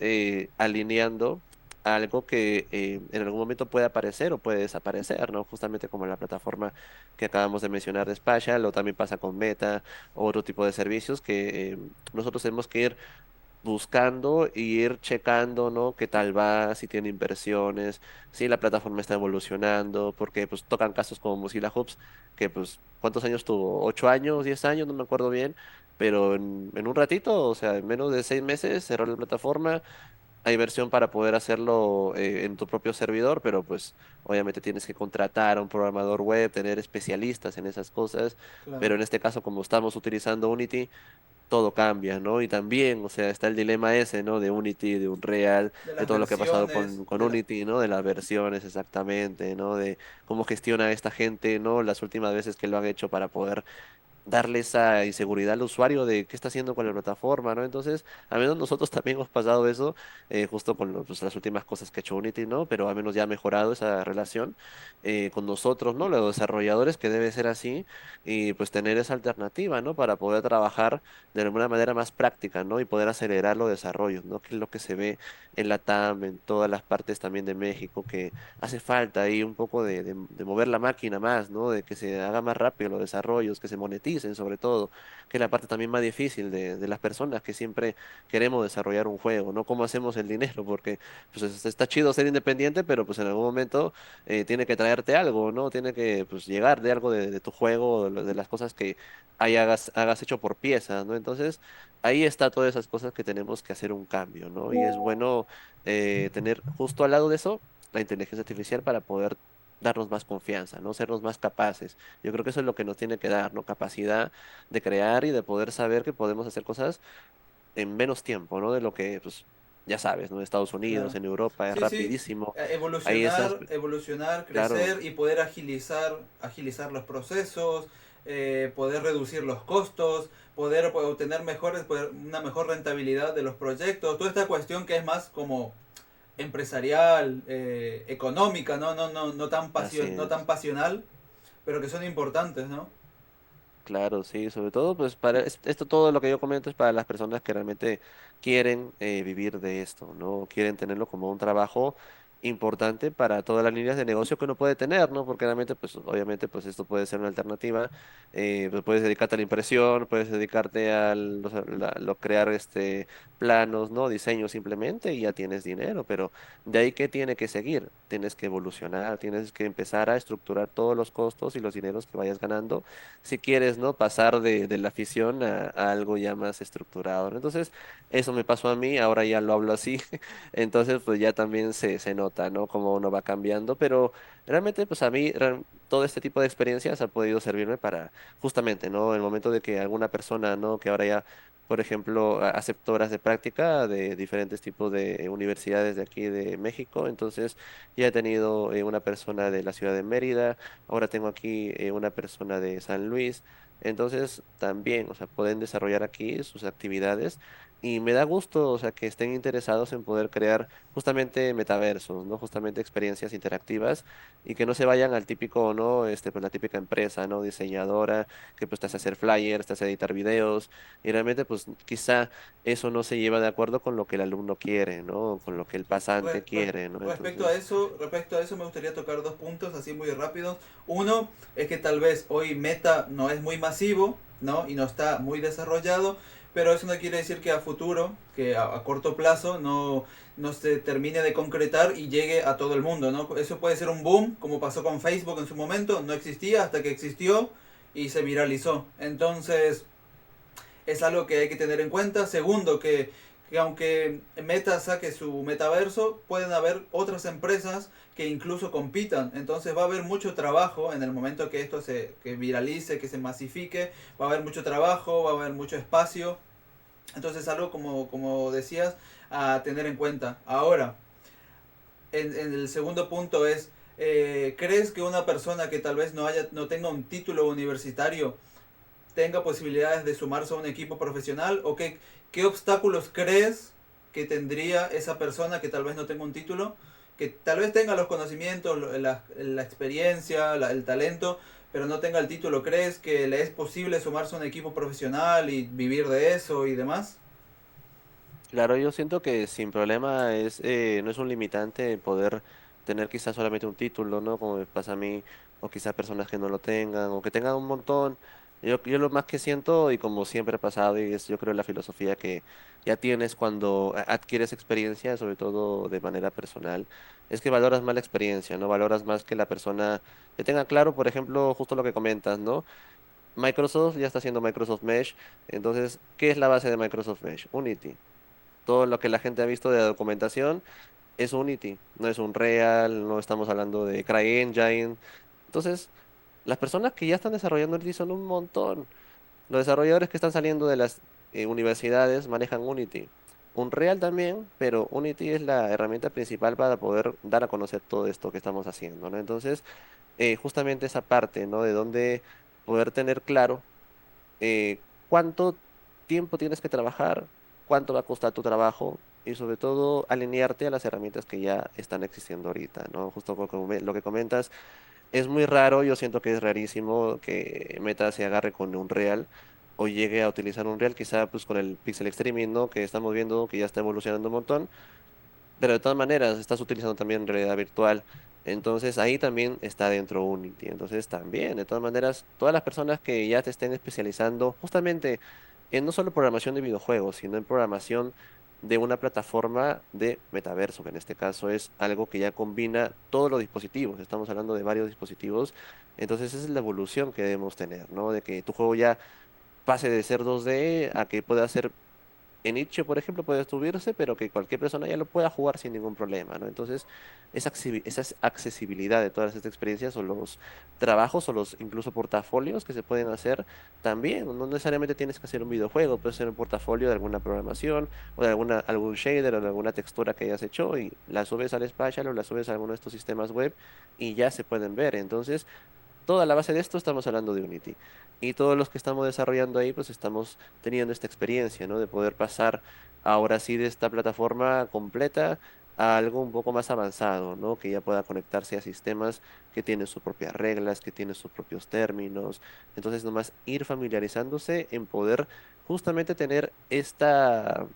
alineando a algo que en algún momento puede aparecer o puede desaparecer, ¿no? Justamente como la plataforma que acabamos de mencionar de Spatial, o también pasa con Meta, o otro tipo de servicios que nosotros tenemos que ir buscando y ir checando, ¿no? Qué tal va, si tiene inversiones, si la plataforma está evolucionando, porque pues tocan casos como Mozilla Hubs, que pues, ¿cuántos años tuvo? ¿8 años, 10 años? No me acuerdo bien, pero en un ratito, o sea, en menos de 6 meses cerró la plataforma. Hay versión para poder hacerlo en tu propio servidor, pero pues obviamente tienes que contratar a un programador web, tener especialistas en esas cosas, Claro. pero en este caso, como estamos utilizando Unity, todo cambia, ¿no? Y también, o sea, está el dilema ese, ¿no? De Unity, de Unreal, De de las todo lo que ha pasado versiones, con Unity, ¿no? De las versiones exactamente, ¿no? De cómo gestiona esta gente, ¿no? Las últimas veces que lo han hecho para poder darle esa inseguridad al usuario de qué está haciendo con la plataforma, ¿no? Entonces, al menos nosotros también hemos pasado eso, justo con pues, las últimas cosas que ha hecho Unity, ¿no? Pero al menos ya ha mejorado esa relación con nosotros, ¿no? Los desarrolladores, que debe ser así, y pues tener esa alternativa, ¿no? Para poder trabajar de alguna manera más práctica, ¿no? Y poder acelerar los desarrollos, ¿no? Que es lo que se ve en la TAM, en todas las partes también de México, que hace falta ahí un poco de mover la máquina más, ¿no? De que se haga más rápido los desarrollos, que se moneticen sobre todo, que es la parte también más difícil de las personas que siempre queremos desarrollar un juego, ¿no? ¿Cómo hacemos el dinero? Porque pues está chido ser independiente, pero pues en algún momento tiene que traerte algo, ¿no? Tiene que pues llegar de algo de tu juego, de las cosas que ahí hagas hecho por piezas, ¿no? Entonces, ahí está todas esas cosas que tenemos que hacer un cambio, ¿no? Y es bueno tener justo al lado de eso la inteligencia artificial para poder darnos más confianza, ¿no? Sernos más capaces. Yo creo que eso es lo que nos tiene que dar, ¿no? Capacidad de crear y de poder saber que podemos hacer cosas en menos tiempo, ¿no? De lo que, pues, ya sabes, ¿no? En Estados Unidos, Claro. en Europa es Sí, sí. rapidísimo. Hay esas, Evolucionar, claro, crecer y poder agilizar los procesos, poder reducir los costos, poder obtener una mejor rentabilidad de los proyectos. Toda esta cuestión que es más como empresarial, económica, así no tan es. pasional, pero que son importantes, ¿no? Claro, sí, sobre todo, pues para esto todo lo que yo comento es para las personas que realmente quieren vivir de esto, ¿no? Quieren tenerlo como un trabajo importante para todas las líneas de negocio que uno puede tener, ¿no? Porque realmente, pues obviamente, pues esto puede ser una alternativa. Pues puedes dedicarte a la impresión, puedes dedicarte a crear planos, ¿no? Diseños simplemente y ya tienes dinero, pero de ahí que tiene que seguir, tienes que evolucionar, tienes que empezar a estructurar todos los costos y los dineros que vayas ganando si quieres, ¿no? Pasar de la afición a algo ya más estructurado, ¿no? Entonces, eso me pasó a mí, ahora ya lo hablo así, entonces pues ya también se nota, ¿no? Cómo uno va cambiando, pero realmente pues a mí todo este tipo de experiencias ha podido servirme para justamente, ¿no? El momento de que alguna persona, ¿no? Que ahora ya... Por ejemplo, acepto horas de práctica de diferentes tipos de universidades de aquí de México. Entonces, ya he tenido una persona de la ciudad de Mérida. Ahora tengo aquí una persona de San Luis. Entonces, también, o sea, pueden desarrollar aquí sus actividades y me da gusto, o sea, que estén interesados en poder crear justamente metaversos, ¿no? Justamente experiencias interactivas y que no se vayan al típico, ¿no? Pues la típica empresa, ¿no? Diseñadora que pues te hace hacer flyers, te hace editar videos y realmente pues quizá eso no se lleva de acuerdo con lo que el alumno quiere, ¿no? Con lo que el pasante quiere, ¿no? Entonces, Respecto a eso me gustaría tocar dos puntos así muy rápidos. Uno es que tal vez hoy Meta no es muy masivo, ¿no? Y no está muy desarrollado, pero eso no quiere decir que a futuro, que a corto plazo no se termine de concretar y llegue a todo el mundo, ¿no? Eso puede ser un boom, como pasó con Facebook en su momento, no existía hasta que existió y se viralizó. Entonces, es algo que hay que tener en cuenta. Segundo, que aunque Meta saque su metaverso, pueden haber otras empresas que incluso compitan. Entonces va a haber mucho trabajo en el momento que esto que viralice, que se masifique. Va a haber mucho trabajo, va a haber mucho espacio. Entonces algo como decías a tener en cuenta. Ahora, en el segundo punto es, ¿crees que una persona que tal vez no tenga un título universitario tenga posibilidades de sumarse a un equipo profesional? ¿O qué obstáculos crees que tendría esa persona que tal vez no tenga un título que tal vez tenga los conocimientos, la experiencia, el talento, pero no tenga el título. ¿Crees que le es posible sumarse a un equipo profesional y vivir de eso y demás? Claro, yo siento que sin problema no es un limitante poder tener quizás solamente un título, ¿no? Como me pasa a mí, o quizás personas que no lo tengan, o que tengan un montón. Yo lo más que siento, y como siempre ha pasado, y es yo creo la filosofía que ya tienes cuando adquieres experiencia, sobre todo de manera personal, es que valoras más la experiencia, ¿no? Valoras más que la persona que tenga claro, por ejemplo, justo lo que comentas, ¿no? Microsoft ya está haciendo Microsoft Mesh, entonces, ¿qué es la base de Microsoft Mesh? Unity. Todo lo que la gente ha visto de la documentación es Unity, no es un Real, no estamos hablando de CryEngine. Entonces, las personas que ya están desarrollando Unity son un montón. Los desarrolladores que están saliendo de las universidades manejan Unity. Unreal también, pero Unity es la herramienta principal para poder dar a conocer todo esto que estamos haciendo, ¿no? Entonces, justamente esa parte, ¿no? De donde poder tener claro cuánto tiempo tienes que trabajar, cuánto va a costar tu trabajo y sobre todo alinearte a las herramientas que ya están existiendo ahorita, ¿no? Justo lo que comentas, es muy raro, yo siento que es rarísimo que Meta se agarre con un Real o llegue a utilizar un Real, quizá pues con el Pixel Streaming, ¿no? Que estamos viendo que ya está evolucionando un montón, pero de todas maneras, estás utilizando también realidad virtual. Entonces ahí también está dentro Unity. Entonces también, de todas maneras, todas las personas que ya te estén especializando justamente en no solo programación de videojuegos, sino en programación de una plataforma de metaverso, que en este caso es algo que ya combina todos los dispositivos. Estamos hablando de varios dispositivos. Entonces esa es la evolución que debemos tener, ¿no? De que tu juego ya pase de ser 2D a que pueda ser en Itch.io, por ejemplo, puede subirse, pero que cualquier persona ya lo pueda jugar sin ningún problema, ¿no? Entonces, esa accesibilidad de todas estas experiencias o los trabajos o los incluso portafolios que se pueden hacer también, no necesariamente tienes que hacer un videojuego, puede ser un portafolio de alguna programación o de algún shader o de alguna textura que hayas hecho y la subes al Spatial o la subes a alguno de estos sistemas web y ya se pueden ver. Entonces, toda la base de esto estamos hablando de Unity. Y todos los que estamos desarrollando ahí, pues estamos teniendo esta experiencia, ¿no? De poder pasar ahora sí de esta plataforma completa a algo un poco más avanzado, ¿no? Que ya pueda conectarse a sistemas que tienen sus propias reglas, que tienen sus propios términos. Entonces, nomás ir familiarizándose en poder justamente tener esta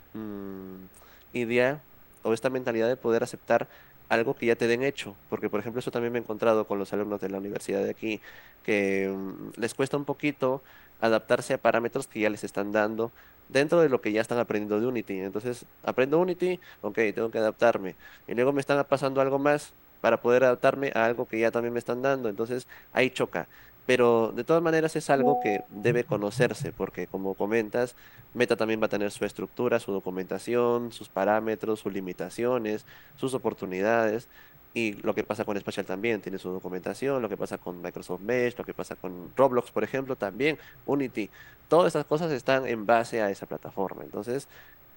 idea o esta mentalidad de poder aceptar algo que ya te den hecho, porque por ejemplo eso también me he encontrado con los alumnos de la universidad de aquí, que les cuesta un poquito adaptarse a parámetros que ya les están dando dentro de lo que ya están aprendiendo de Unity. Entonces, aprendo Unity, ok, tengo que adaptarme. Y luego me están pasando algo más para poder adaptarme a algo que ya también me están dando. Entonces, ahí choca. Pero de todas maneras es algo que debe conocerse, porque como comentas, Meta también va a tener su estructura, su documentación, sus parámetros, sus limitaciones, sus oportunidades. Y lo que pasa con Spatial también tiene su documentación, lo que pasa con Microsoft Mesh, lo que pasa con Roblox, por ejemplo, también, Unity. Todas esas cosas están en base a esa plataforma. Entonces,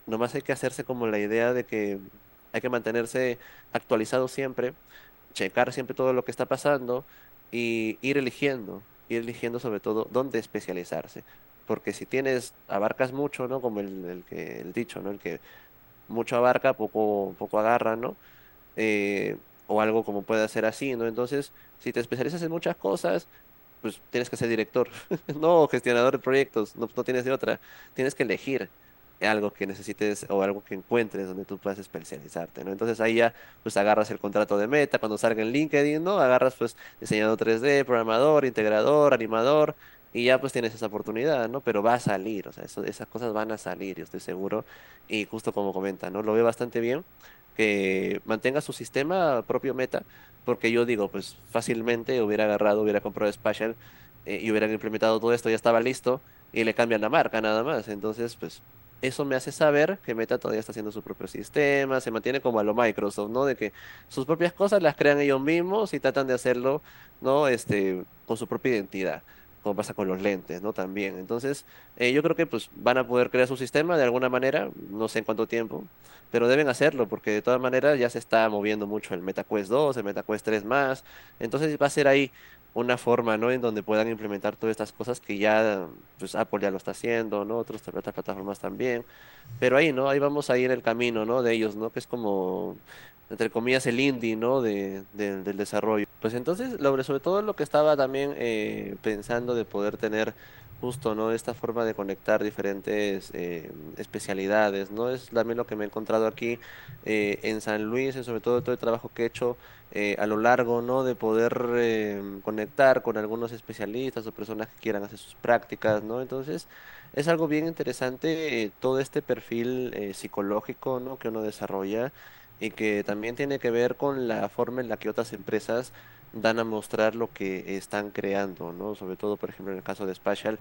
nomás hay que hacerse como la idea de que hay que mantenerse actualizado siempre, checar siempre todo lo que está pasando y ir eligiendo sobre todo dónde especializarse. Porque si abarcas mucho, ¿no? Como el dicho, ¿no? El que mucho abarca, poco agarra, ¿no? O algo como puede ser así, ¿no? Entonces, si te especializas en muchas cosas, pues tienes que ser director, no gestionador de proyectos, no tienes de otra. Tienes que elegir algo que necesites o algo que encuentres donde tú puedas especializarte, ¿no? Entonces ahí ya, pues agarras el contrato de Meta, cuando salga en LinkedIn, ¿no? Agarras, pues, diseñador 3D, programador, integrador, animador, y ya pues tienes esa oportunidad, ¿no? Pero va a salir, o sea, esas cosas van a salir, yo estoy seguro, y justo como comenta, ¿no? Lo veo bastante bien que mantenga su sistema propio Meta, porque yo digo, pues fácilmente hubiera agarrado, hubiera comprado Spatial y hubieran implementado todo esto, ya estaba listo y le cambian la marca nada más. Entonces, pues eso me hace saber que Meta todavía está haciendo su propio sistema, se mantiene como a lo Microsoft, ¿no? De que sus propias cosas las crean ellos mismos y tratan de hacerlo, ¿no? Con su propia identidad. Como pasa con los lentes, ¿no? También. Entonces, yo creo que pues van a poder crear su sistema de alguna manera, no sé en cuánto tiempo, pero deben hacerlo porque de todas maneras ya se está moviendo mucho el MetaQuest 2, el MetaQuest 3 más, entonces va a ser ahí una forma, ¿no? En donde puedan implementar todas estas cosas que ya, pues Apple ya lo está haciendo, ¿no? Otras plataformas también. Pero ahí, ¿no? Ahí vamos a ir el camino, ¿no? De ellos, ¿no? Que es como, entre comillas, el indie, ¿no? Del desarrollo. Pues entonces, sobre todo lo que estaba también pensando de poder tener justo, ¿no? Esta forma de conectar diferentes especialidades, ¿no? Es también lo que me he encontrado aquí en San Luis, y sobre todo el trabajo que he hecho a lo largo, ¿no? De poder conectar con algunos especialistas o personas que quieran hacer sus prácticas, ¿no? Entonces, es algo bien interesante todo este perfil psicológico, ¿no? que uno desarrolla y que también tiene que ver con la forma en la que otras empresas dan a mostrar lo que están creando, ¿no? Sobre todo, por ejemplo, en el caso de Spatial,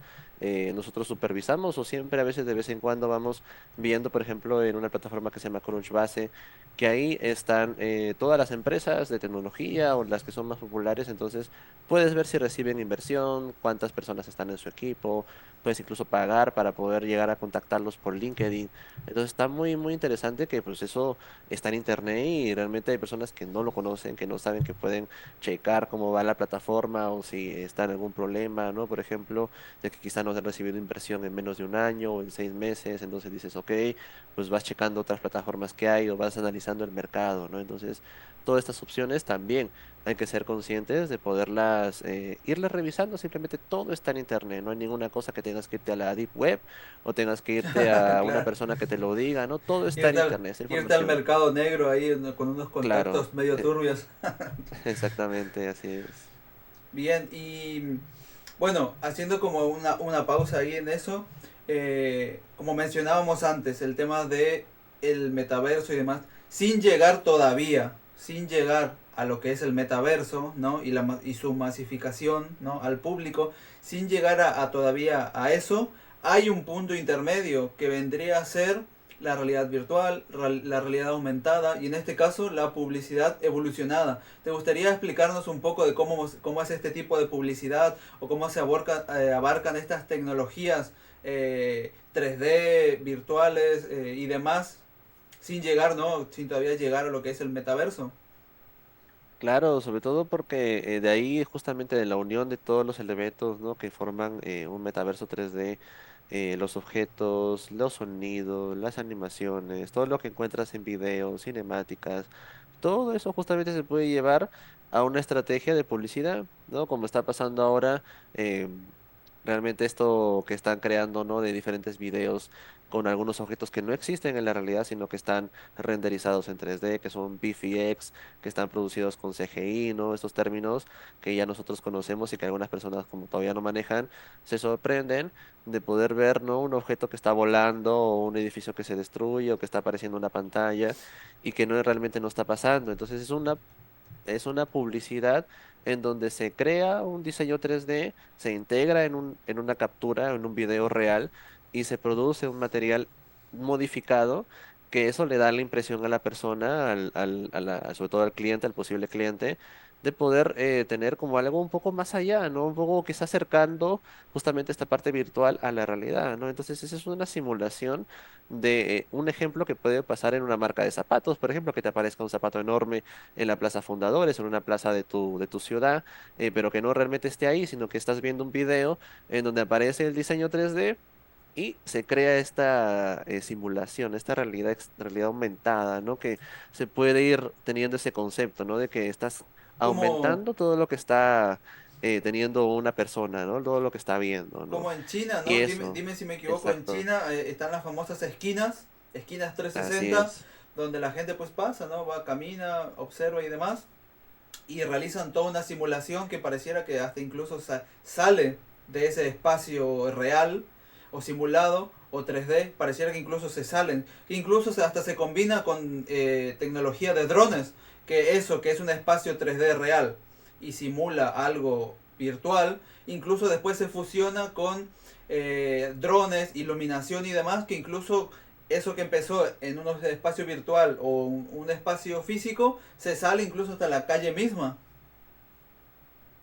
nosotros supervisamos o siempre a veces de vez en cuando vamos viendo, por ejemplo, en una plataforma que se llama Crunchbase, que ahí están todas las empresas de tecnología o las que son más populares, entonces puedes ver si reciben inversión, cuántas personas están en su equipo, puedes incluso pagar para poder llegar a contactarlos por LinkedIn. Entonces está muy, muy interesante que pues eso está en internet y realmente hay personas que no lo conocen, que no saben que pueden checar cómo va la plataforma o si está en algún problema, ¿no? Por ejemplo, de que quizá no han recibido inversión en menos de un año o en 6 meses, entonces dices, ok, pues vas checando otras plataformas que hay o vas analizando el mercado, ¿no? Entonces, todas estas opciones también hay que ser conscientes de poderlas irlas revisando. Simplemente todo está en internet. No hay ninguna cosa que tengas que irte a la deep web o tengas que irte a una Claro. persona que te lo diga, ¿no? Todo está en Irte internet, esa irte al información. mercado negro ahí con unos Claro, contactos medio turbios. exactamente, así es. Bien, y bueno, haciendo como una pausa ahí en eso, como mencionábamos antes, el tema de el metaverso y demás, sin llegar a lo que es el metaverso, ¿no? Y su masificación, ¿no? Al público, sin llegar a todavía a eso, hay un punto intermedio que vendría a ser la realidad virtual, la realidad aumentada y en este caso la publicidad evolucionada. ¿Te gustaría explicarnos un poco de cómo es este tipo de publicidad o cómo se abarcan estas tecnologías 3D, virtuales y demás sin llegar, ¿no? Sin todavía llegar a lo que es el metaverso? Claro, sobre todo porque de ahí justamente de la unión de todos los elementos, ¿no? que forman un metaverso 3D, los objetos, los sonidos, las animaciones, todo lo que encuentras en videos, cinemáticas, todo eso justamente se puede llevar a una estrategia de publicidad, ¿no? Como está pasando ahora, eh, realmente esto que están creando, ¿no? De diferentes videos con algunos objetos que no existen en la realidad, sino que están renderizados en 3D, que son VFX, que están producidos con CGI, ¿no? Estos términos que ya nosotros conocemos y que algunas personas como todavía no manejan, se sorprenden de poder ver, ¿no? Un objeto que está volando o un edificio que se destruye o que está apareciendo en una pantalla y que no realmente no está pasando. Entonces es una publicidad en donde se crea un diseño 3D, se integra en una captura, en un video real y se produce un material modificado que eso le da la impresión a la persona, sobre todo al cliente, al posible cliente, de poder tener como algo un poco más allá, ¿no? Un poco que está acercando justamente esta parte virtual a la realidad, ¿no? Entonces, esa es una simulación de un ejemplo que puede pasar en una marca de zapatos, por ejemplo, que te aparezca un zapato enorme en la Plaza Fundadores, en una plaza de tu ciudad, pero que no realmente esté ahí, sino que estás viendo un video en donde aparece el diseño 3D y se crea esta simulación, esta realidad aumentada, ¿no? Que se puede ir teniendo ese concepto, ¿no? De que estás Como, aumentando todo lo que está teniendo una persona, ¿no? Todo lo que está viendo, ¿no? como en China, Y ¿no? eso, Dime si me equivoco, en exacto, China están las famosas esquinas así 360, es. donde la gente pues pasa, ¿no? Va, camina, observa y demás. Y realizan toda una simulación que pareciera que hasta incluso sale de ese espacio real o simulado o 3D, pareciera que incluso se salen, que incluso hasta se combina con tecnología de drones, que es un espacio 3D real y simula algo virtual, incluso después se fusiona con drones, iluminación y demás, que incluso eso que empezó en un espacio virtual o un espacio físico, se sale incluso hasta la calle misma.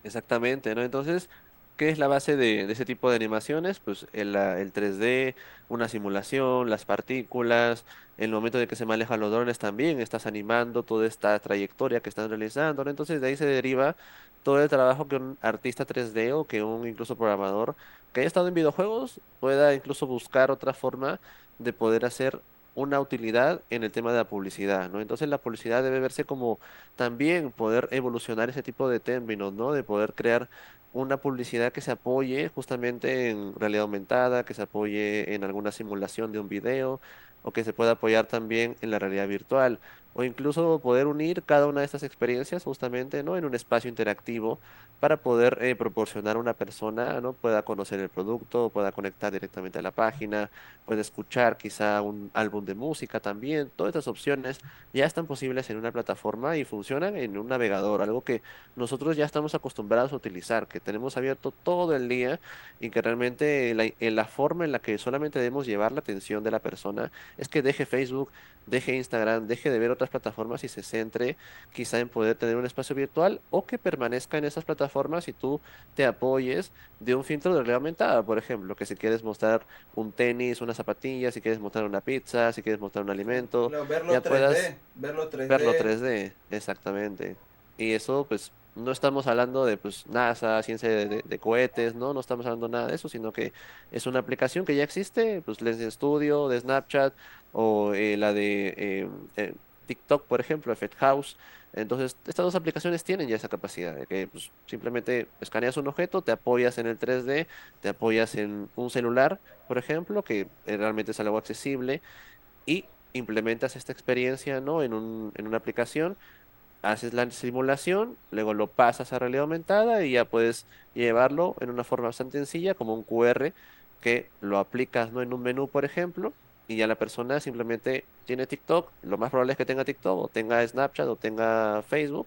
Exactamente, ¿no? Entonces, ¿Qué es la base de ese tipo de animaciones? Pues el 3D, una simulación, las partículas, el momento de que se manejan los drones también, estás animando toda esta trayectoria que están realizando, ¿no? Entonces de ahí se deriva todo el trabajo que un artista 3D o que un incluso programador que haya estado en videojuegos pueda incluso buscar otra forma de poder hacer una utilidad en el tema de la publicidad, ¿no? Entonces la publicidad debe verse como también poder evolucionar ese tipo de términos, ¿no? De poder crear una publicidad que se apoye justamente en realidad aumentada, que se apoye en alguna simulación de un video o que se pueda apoyar también en la realidad virtual o incluso poder unir cada una de estas experiencias justamente, ¿no? En un espacio interactivo para poder proporcionar a una persona, ¿no? Pueda conocer el producto, pueda conectar directamente a la página, puede escuchar quizá un álbum de música también. Todas estas opciones ya están posibles en una plataforma y funcionan en un navegador, algo que nosotros ya estamos acostumbrados a utilizar, que tenemos abierto todo el día y que realmente la forma en la que solamente debemos llevar la atención de la persona es que deje Facebook, deje Instagram, deje de ver otras plataformas y se centre quizá en poder tener un espacio virtual o que permanezca en esas plataformas y tú te apoyes de un filtro de realidad aumentada, por ejemplo, que si quieres mostrar un tenis, una zapatilla, si quieres mostrar una pizza, si quieres mostrar un Claro, alimento, claro, verlo ya puedas 3D, verlo verlo 3D. 3D, exactamente. Y eso, pues, no estamos hablando de, pues, NASA, ciencia de cohetes, ¿no? No estamos hablando nada de eso, sino que es una aplicación que ya existe, pues, Lens Studio de Snapchat o la de TikTok, por ejemplo, Effect House. Entonces, estas dos aplicaciones tienen ya esa capacidad de que, pues, simplemente escaneas un objeto, te apoyas en el 3D, te apoyas en un celular, por ejemplo, que realmente es algo accesible y implementas esta experiencia, ¿no? En una aplicación, haces la simulación, luego lo pasas a realidad aumentada y ya puedes llevarlo en una forma bastante sencilla, como un QR, que lo aplicas, ¿no? En un menú, por ejemplo, y ya la persona simplemente tiene TikTok, lo más probable es que tenga TikTok, o tenga Snapchat, o tenga Facebook,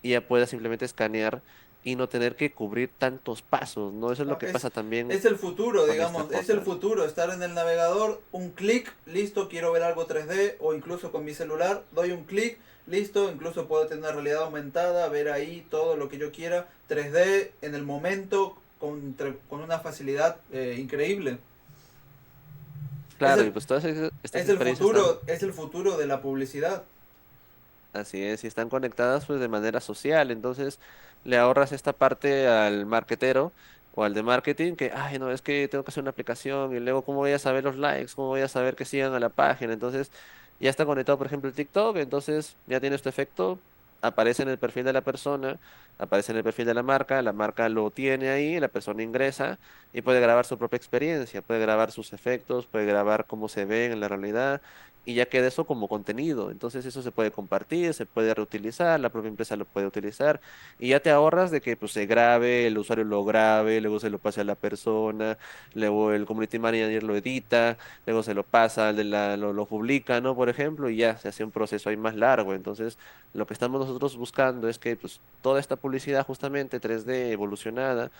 y ya pueda simplemente escanear y no tener que cubrir tantos pasos, ¿no? Eso es lo No, que pasa también es el futuro, con esta digamos, es el cosa. futuro, estar en el navegador, un clic, listo, quiero ver algo 3D, o incluso con mi celular, doy un clic, listo, incluso puedo tener una realidad aumentada, ver ahí todo lo que yo quiera, 3D en el momento, con una facilidad increíble. Es Claro, y el, pues todas estas experiencias están. es el futuro de la publicidad. Así es, y están conectadas pues de manera social, entonces le ahorras esta parte al marketero o al de marketing que, ay, no, es que tengo que hacer una aplicación y luego cómo voy a saber los likes, cómo voy a saber que sigan a la página, entonces ya está conectado por ejemplo el TikTok, entonces ya tiene este efecto, aparece en el perfil de la persona, aparece en el perfil de la marca lo tiene ahí, la persona ingresa y puede grabar su propia experiencia, puede grabar sus efectos, puede grabar cómo se ven en la realidad y ya queda eso como contenido. Entonces eso se puede compartir, se puede reutilizar, la propia empresa lo puede utilizar y ya te ahorras de que pues se grabe, el usuario lo grabe, luego se lo pase a la persona, luego el community manager lo edita, luego se lo pasa, al de lo publica, ¿no? Por ejemplo, y ya se hace un proceso ahí más largo. Entonces lo que estamos nosotros buscando es que pues toda esta publicidad justamente 3D evolucionada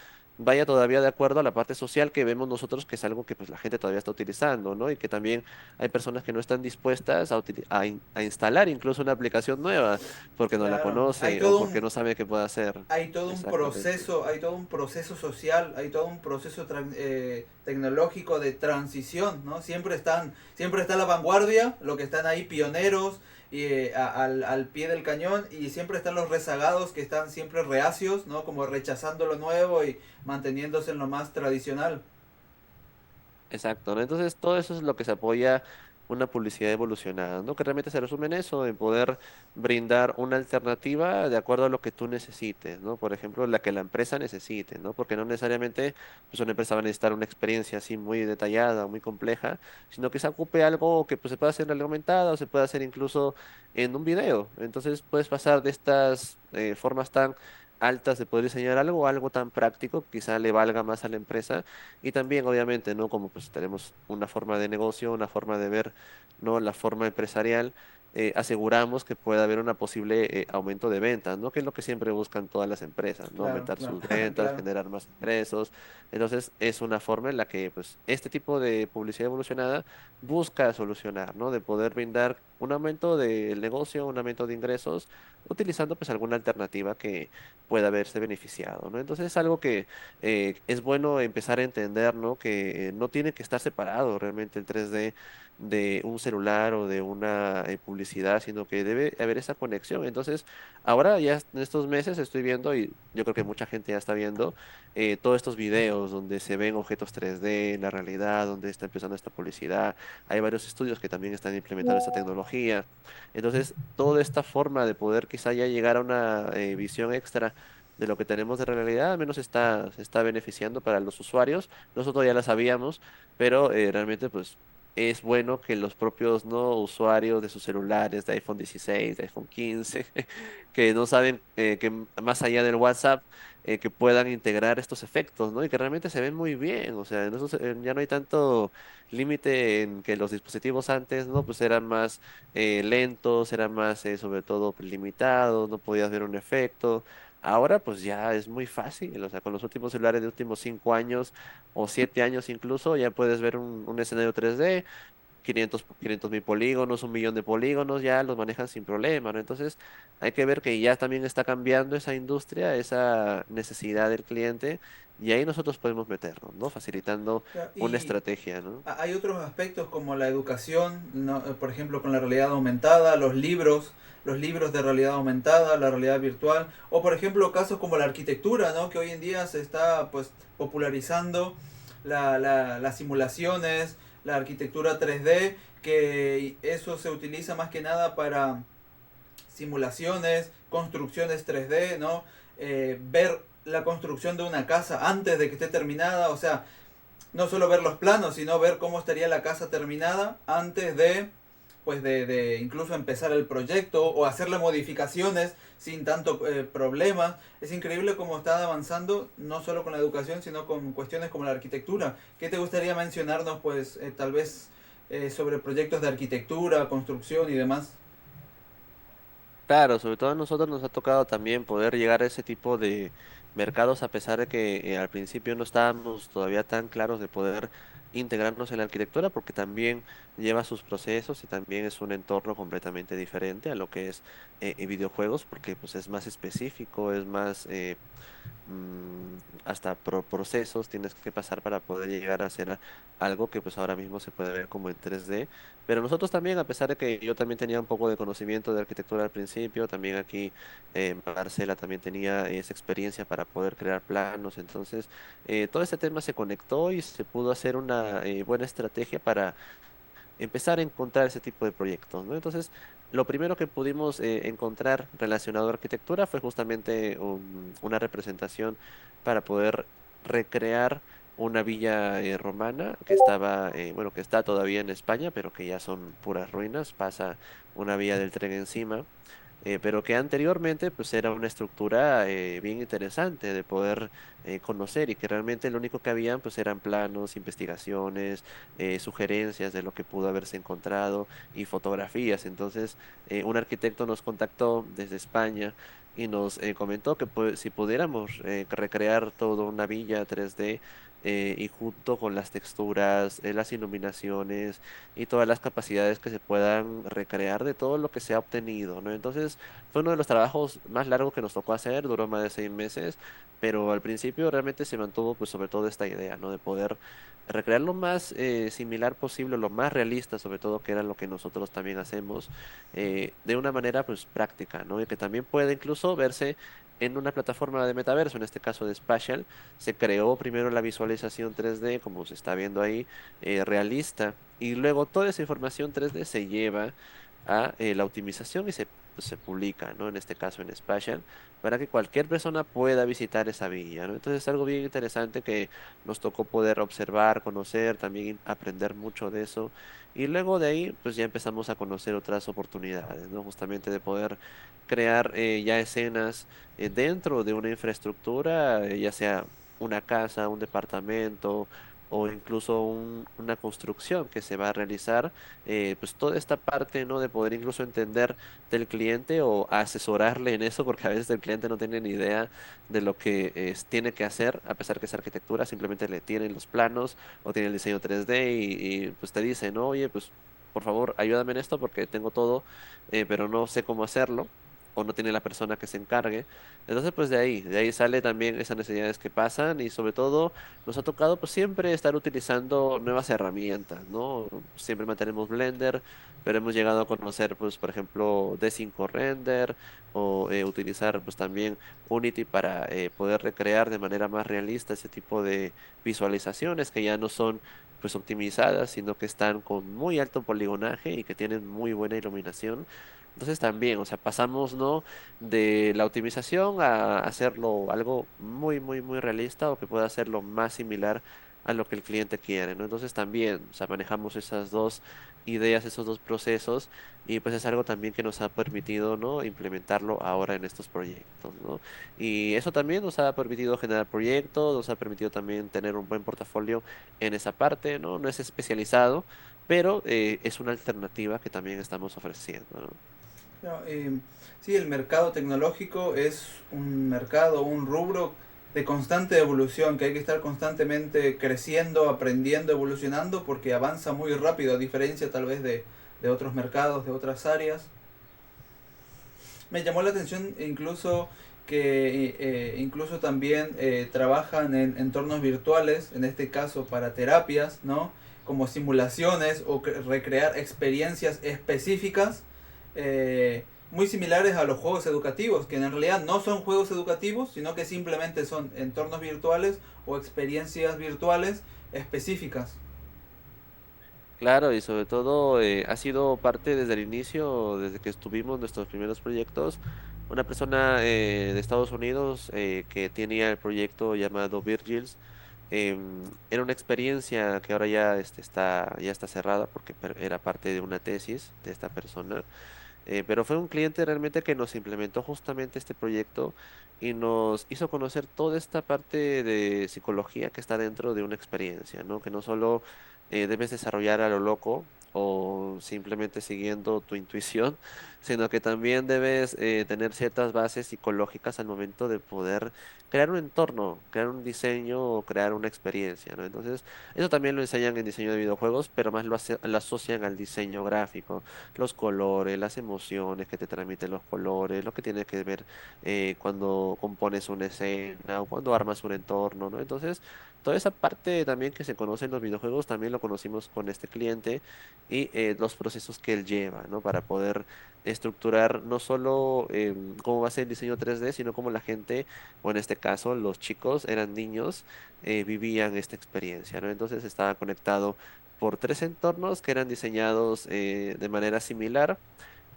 vaya todavía de acuerdo a la parte social que vemos nosotros, que es algo que pues la gente todavía está utilizando, ¿no? Y que también hay personas que no están dispuestas a instalar incluso una aplicación nueva porque no la Claro, conoce o porque no sabe qué puede hacer. Exactamente. hay todo un proceso social, hay todo un proceso tecnológico de transición, ¿no? Siempre está la vanguardia, lo que están ahí pioneros y, al pie del cañón, y siempre están los rezagados que están siempre reacios, ¿no? Como rechazando lo nuevo y manteniéndose en lo más tradicional. Exacto, ¿no? Entonces todo eso es lo que se apoya una publicidad evolucionada, ¿no? Que realmente se resume en eso, en poder brindar una alternativa de acuerdo a lo que tú necesites, ¿no? Por ejemplo, la que la empresa necesite, ¿no? Porque no necesariamente pues, una empresa va a necesitar una experiencia así muy detallada, muy compleja, sino que se ocupe algo que pues, se pueda hacer en realidad aumentada o se pueda hacer incluso en un video. Entonces puedes pasar de estas formas tan altas de poder diseñar algo a algo tan práctico, que quizá le valga más a la empresa y también, obviamente, ¿no? Como pues tenemos una forma de negocio, una forma de ver, ¿no? La forma empresarial, aseguramos que pueda haber una posible aumento de ventas, ¿no? Que es lo que siempre buscan todas las empresas, ¿no? Claro, Aumentar claro, sus ventas, claro. generar más ingresos. Entonces, es una forma en la que, pues, este tipo de publicidad evolucionada busca solucionar, ¿no? De poder brindar un aumento del negocio, un aumento de ingresos, utilizando pues alguna alternativa que pueda haberse beneficiado, ¿no? Entonces es algo que es bueno empezar a entender, ¿no? Que no tiene que estar separado realmente el 3D de un celular o de una publicidad, sino que debe haber esa conexión. Entonces, ahora ya en estos meses estoy viendo, y yo creo que mucha gente ya está viendo, todos estos videos donde se ven objetos 3D en la realidad, donde está empezando esta publicidad. Hay varios estudios que también están implementando esta tecnología. Entonces, toda esta forma de poder quizá ya llegar a una visión extra de lo que tenemos de realidad, al menos se está beneficiando para los usuarios. Nosotros ya la sabíamos, pero realmente pues es bueno que los propios no usuarios de sus celulares, de iPhone 16, de iPhone 15, que no saben más allá del WhatsApp, que puedan integrar estos efectos, ¿no? Y que realmente se ven muy bien, o sea, ya no hay tanto límite en que los dispositivos antes, ¿no? Pues eran más lentos, eran más sobre todo pues, limitados, no podías ver un efecto. Ahora pues ya es muy fácil, o sea, con los últimos celulares de últimos 5 años o 7 años incluso, ya puedes ver un escenario 3D, 500.000 polígonos, 1 millón de polígonos, ya los manejan sin problema, ¿no? Entonces hay que ver que ya también está cambiando esa industria, esa necesidad del cliente, y ahí nosotros podemos meternos, ¿no? Facilitando Ya, una y estrategia, ¿no? hay otros aspectos como la educación, ¿no? Por ejemplo, con la realidad aumentada, los libros de realidad aumentada, la realidad virtual, o por ejemplo casos como la arquitectura, ¿no? Que hoy en día se está pues popularizando las simulaciones, la arquitectura 3D, que eso se utiliza más que nada para simulaciones, construcciones 3D, ¿no? Ver la construcción de una casa antes de que esté terminada, o sea, no solo ver los planos, sino ver cómo estaría la casa terminada antes de, pues de incluso empezar el proyecto o hacerle modificaciones sin tanto problemas. Es increíble cómo está avanzando, no solo con la educación, sino con cuestiones como la arquitectura. ¿Qué te gustaría mencionarnos, pues, tal vez sobre proyectos de arquitectura, construcción y demás? Claro, sobre todo a nosotros nos ha tocado también poder llegar a ese tipo de mercados a pesar de que al principio no estábamos todavía tan claros de poder integrarnos en la arquitectura porque también lleva sus procesos y también es un entorno completamente diferente a lo que es videojuegos porque pues es más específico, es más hasta procesos tienes que pasar para poder llegar a hacer algo que pues ahora mismo se puede ver como en 3D. Pero nosotros también, a pesar de que yo también tenía un poco de conocimiento de arquitectura al principio, también aquí Marcela también tenía esa experiencia para poder crear planos. Entonces, todo este tema se conectó y se pudo hacer una buena estrategia para empezar a encontrar ese tipo de proyectos, ¿no? Entonces, lo primero que pudimos encontrar relacionado a arquitectura fue justamente una representación para poder recrear una villa romana que estaba, bueno, que está todavía en España, pero que ya son puras ruinas, pasa una vía del tren encima, pero que anteriormente pues era una estructura bien interesante de poder conocer y que realmente lo único que habían pues eran planos, investigaciones, sugerencias de lo que pudo haberse encontrado y fotografías. Entonces, un arquitecto nos contactó desde España y nos comentó que pues, si pudiéramos recrear toda una villa 3D y junto con las texturas, las iluminaciones y todas las capacidades que se puedan recrear de todo lo que se ha obtenido, ¿no? Entonces, fue uno de los trabajos más largos que nos tocó hacer, duró más de 6 meses, pero al principio realmente se mantuvo, pues, sobre todo esta idea, ¿no? De poder recrear lo más similar posible, lo más realista, sobre todo, que era lo que nosotros también hacemos, de una manera, pues, práctica, ¿no? Y que también puede incluso verse en una plataforma de metaverso, en este caso de Spatial, se creó primero la visualización 3D, como se está viendo ahí, realista, y luego toda esa información 3D se lleva a la optimización y pues, se publica, ¿no? En este caso en Spatial, para que cualquier persona pueda visitar esa villa, ¿no? Entonces es algo bien interesante que nos tocó poder observar, conocer, también aprender mucho de eso. Y luego de ahí, pues ya empezamos a conocer otras oportunidades, ¿no? Justamente de poder crear ya escenas dentro de una infraestructura, ya sea una casa, un departamento o incluso una construcción que se va a realizar, pues toda esta parte, ¿no? De poder incluso entender del cliente o asesorarle en eso, porque a veces el cliente no tiene ni idea de lo que tiene que hacer, a pesar que es arquitectura, simplemente le tienen los planos o tiene el diseño 3D pues te dice, ¿no? Oye, pues por favor, ayúdame en esto porque tengo todo, pero no sé cómo hacerlo, o no tiene la persona que se encargue. Entonces, pues de ahí sale también esas necesidades que pasan y sobre todo nos ha tocado pues siempre estar utilizando nuevas herramientas, ¿no? Siempre mantenemos Blender, pero hemos llegado a conocer, pues, por ejemplo, D5 Render o utilizar pues también Unity para poder recrear de manera más realista ese tipo de visualizaciones que ya no son pues optimizadas, sino que están con muy alto poligonaje y que tienen muy buena iluminación. Entonces también, o sea, pasamos, ¿no? De la optimización a hacerlo algo muy, muy, muy realista o que pueda hacerlo más similar a lo que el cliente quiere, ¿no? Entonces también, o sea, manejamos esas dos ideas, esos dos procesos y pues es algo también que nos ha permitido, ¿no? Implementarlo ahora en estos proyectos, ¿no? Y eso también nos ha permitido generar proyectos, nos ha permitido también tener un buen portafolio en esa parte, ¿no? No es especializado, pero es una alternativa que también estamos ofreciendo, ¿no? No, sí, el mercado tecnológico es un mercado, un rubro de constante evolución, que hay que estar constantemente creciendo, aprendiendo, evolucionando, porque avanza muy rápido, a diferencia tal vez de otros mercados, de otras áreas. Me llamó la atención incluso que incluso también trabajan en entornos virtuales, en este caso para terapias, ¿no? Como simulaciones o recrear experiencias específicas muy similares a los juegos educativos, que en realidad no son juegos educativos, sino que simplemente son entornos virtuales o experiencias virtuales específicas. Claro, y sobre todo ha sido parte desde el inicio, desde que estuvimos nuestros primeros proyectos, una persona de Estados Unidos que tenía el proyecto llamado Virgils. Era una experiencia que ahora ya ya está cerrada porque era parte de una tesis de esta persona. Pero fue un cliente realmente que nos implementó justamente este proyecto y nos hizo conocer toda esta parte de psicología que está dentro de una experiencia, ¿no? Que no solo debes desarrollar a lo loco o simplemente siguiendo tu intuición, sino que también debes tener ciertas bases psicológicas al momento de poder crear un entorno, crear un diseño o crear una experiencia, ¿no? Entonces, eso también lo enseñan en diseño de videojuegos, pero más lo asocian al diseño gráfico, los colores, las emociones que te transmiten los colores, lo que tiene que ver cuando compones una escena o cuando armas un entorno, ¿no? Entonces, toda esa parte también que se conoce en los videojuegos también lo conocimos con este cliente y los procesos que él lleva, ¿no? Para poder estructurar no solo cómo va a ser el diseño 3D, sino cómo la gente, o en este caso los chicos, eran niños, vivían esta experiencia, ¿no? Entonces estaba conectado por tres entornos que eran diseñados de manera similar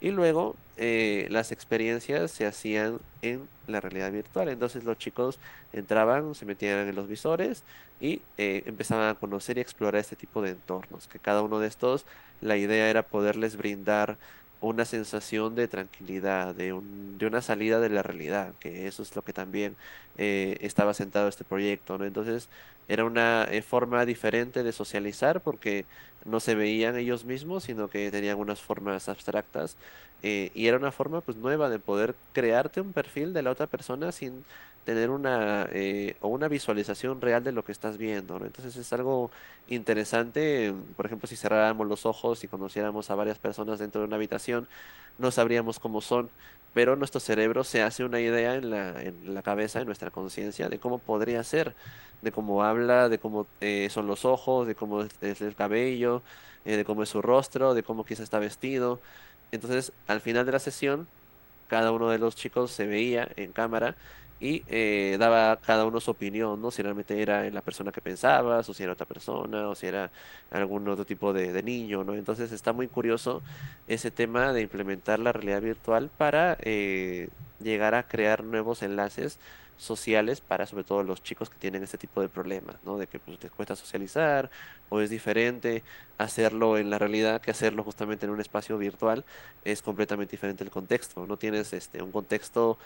y luego las experiencias se hacían en la realidad virtual. Entonces los chicos entraban, se metían en los visores y empezaban a conocer y explorar este tipo de entornos, que cada uno de estos, la idea era poderles brindar una sensación de tranquilidad, de una salida de la realidad, que eso es lo que también estaba sentado este proyecto, ¿no? Entonces era una forma diferente de socializar porque no se veían ellos mismos, sino que tenían unas formas abstractas y era una forma pues nueva de poder crearte un perfil de la otra persona sin tener una o una visualización real de lo que estás viendo, ¿no? Entonces es algo interesante, por ejemplo, si cerráramos los ojos y conociéramos a varias personas dentro de una habitación, no sabríamos cómo son. Pero nuestro cerebro se hace una idea en en la cabeza, en nuestra conciencia, de cómo podría ser, de cómo habla, de cómo son los ojos, de cómo es el cabello, de cómo es su rostro, de cómo quizá está vestido. Entonces, al final de la sesión, cada uno de los chicos se veía en cámara y daba cada uno su opinión, ¿no? Si realmente era la persona que pensabas, o si era otra persona, o si era algún otro tipo de niño, ¿no? Entonces está muy curioso ese tema de implementar la realidad virtual para llegar a crear nuevos enlaces sociales para sobre todo los chicos que tienen este tipo de problemas, ¿no? De que pues, les cuesta socializar o es diferente hacerlo en la realidad que hacerlo justamente en un espacio virtual es completamente diferente el contexto. No tienes un contexto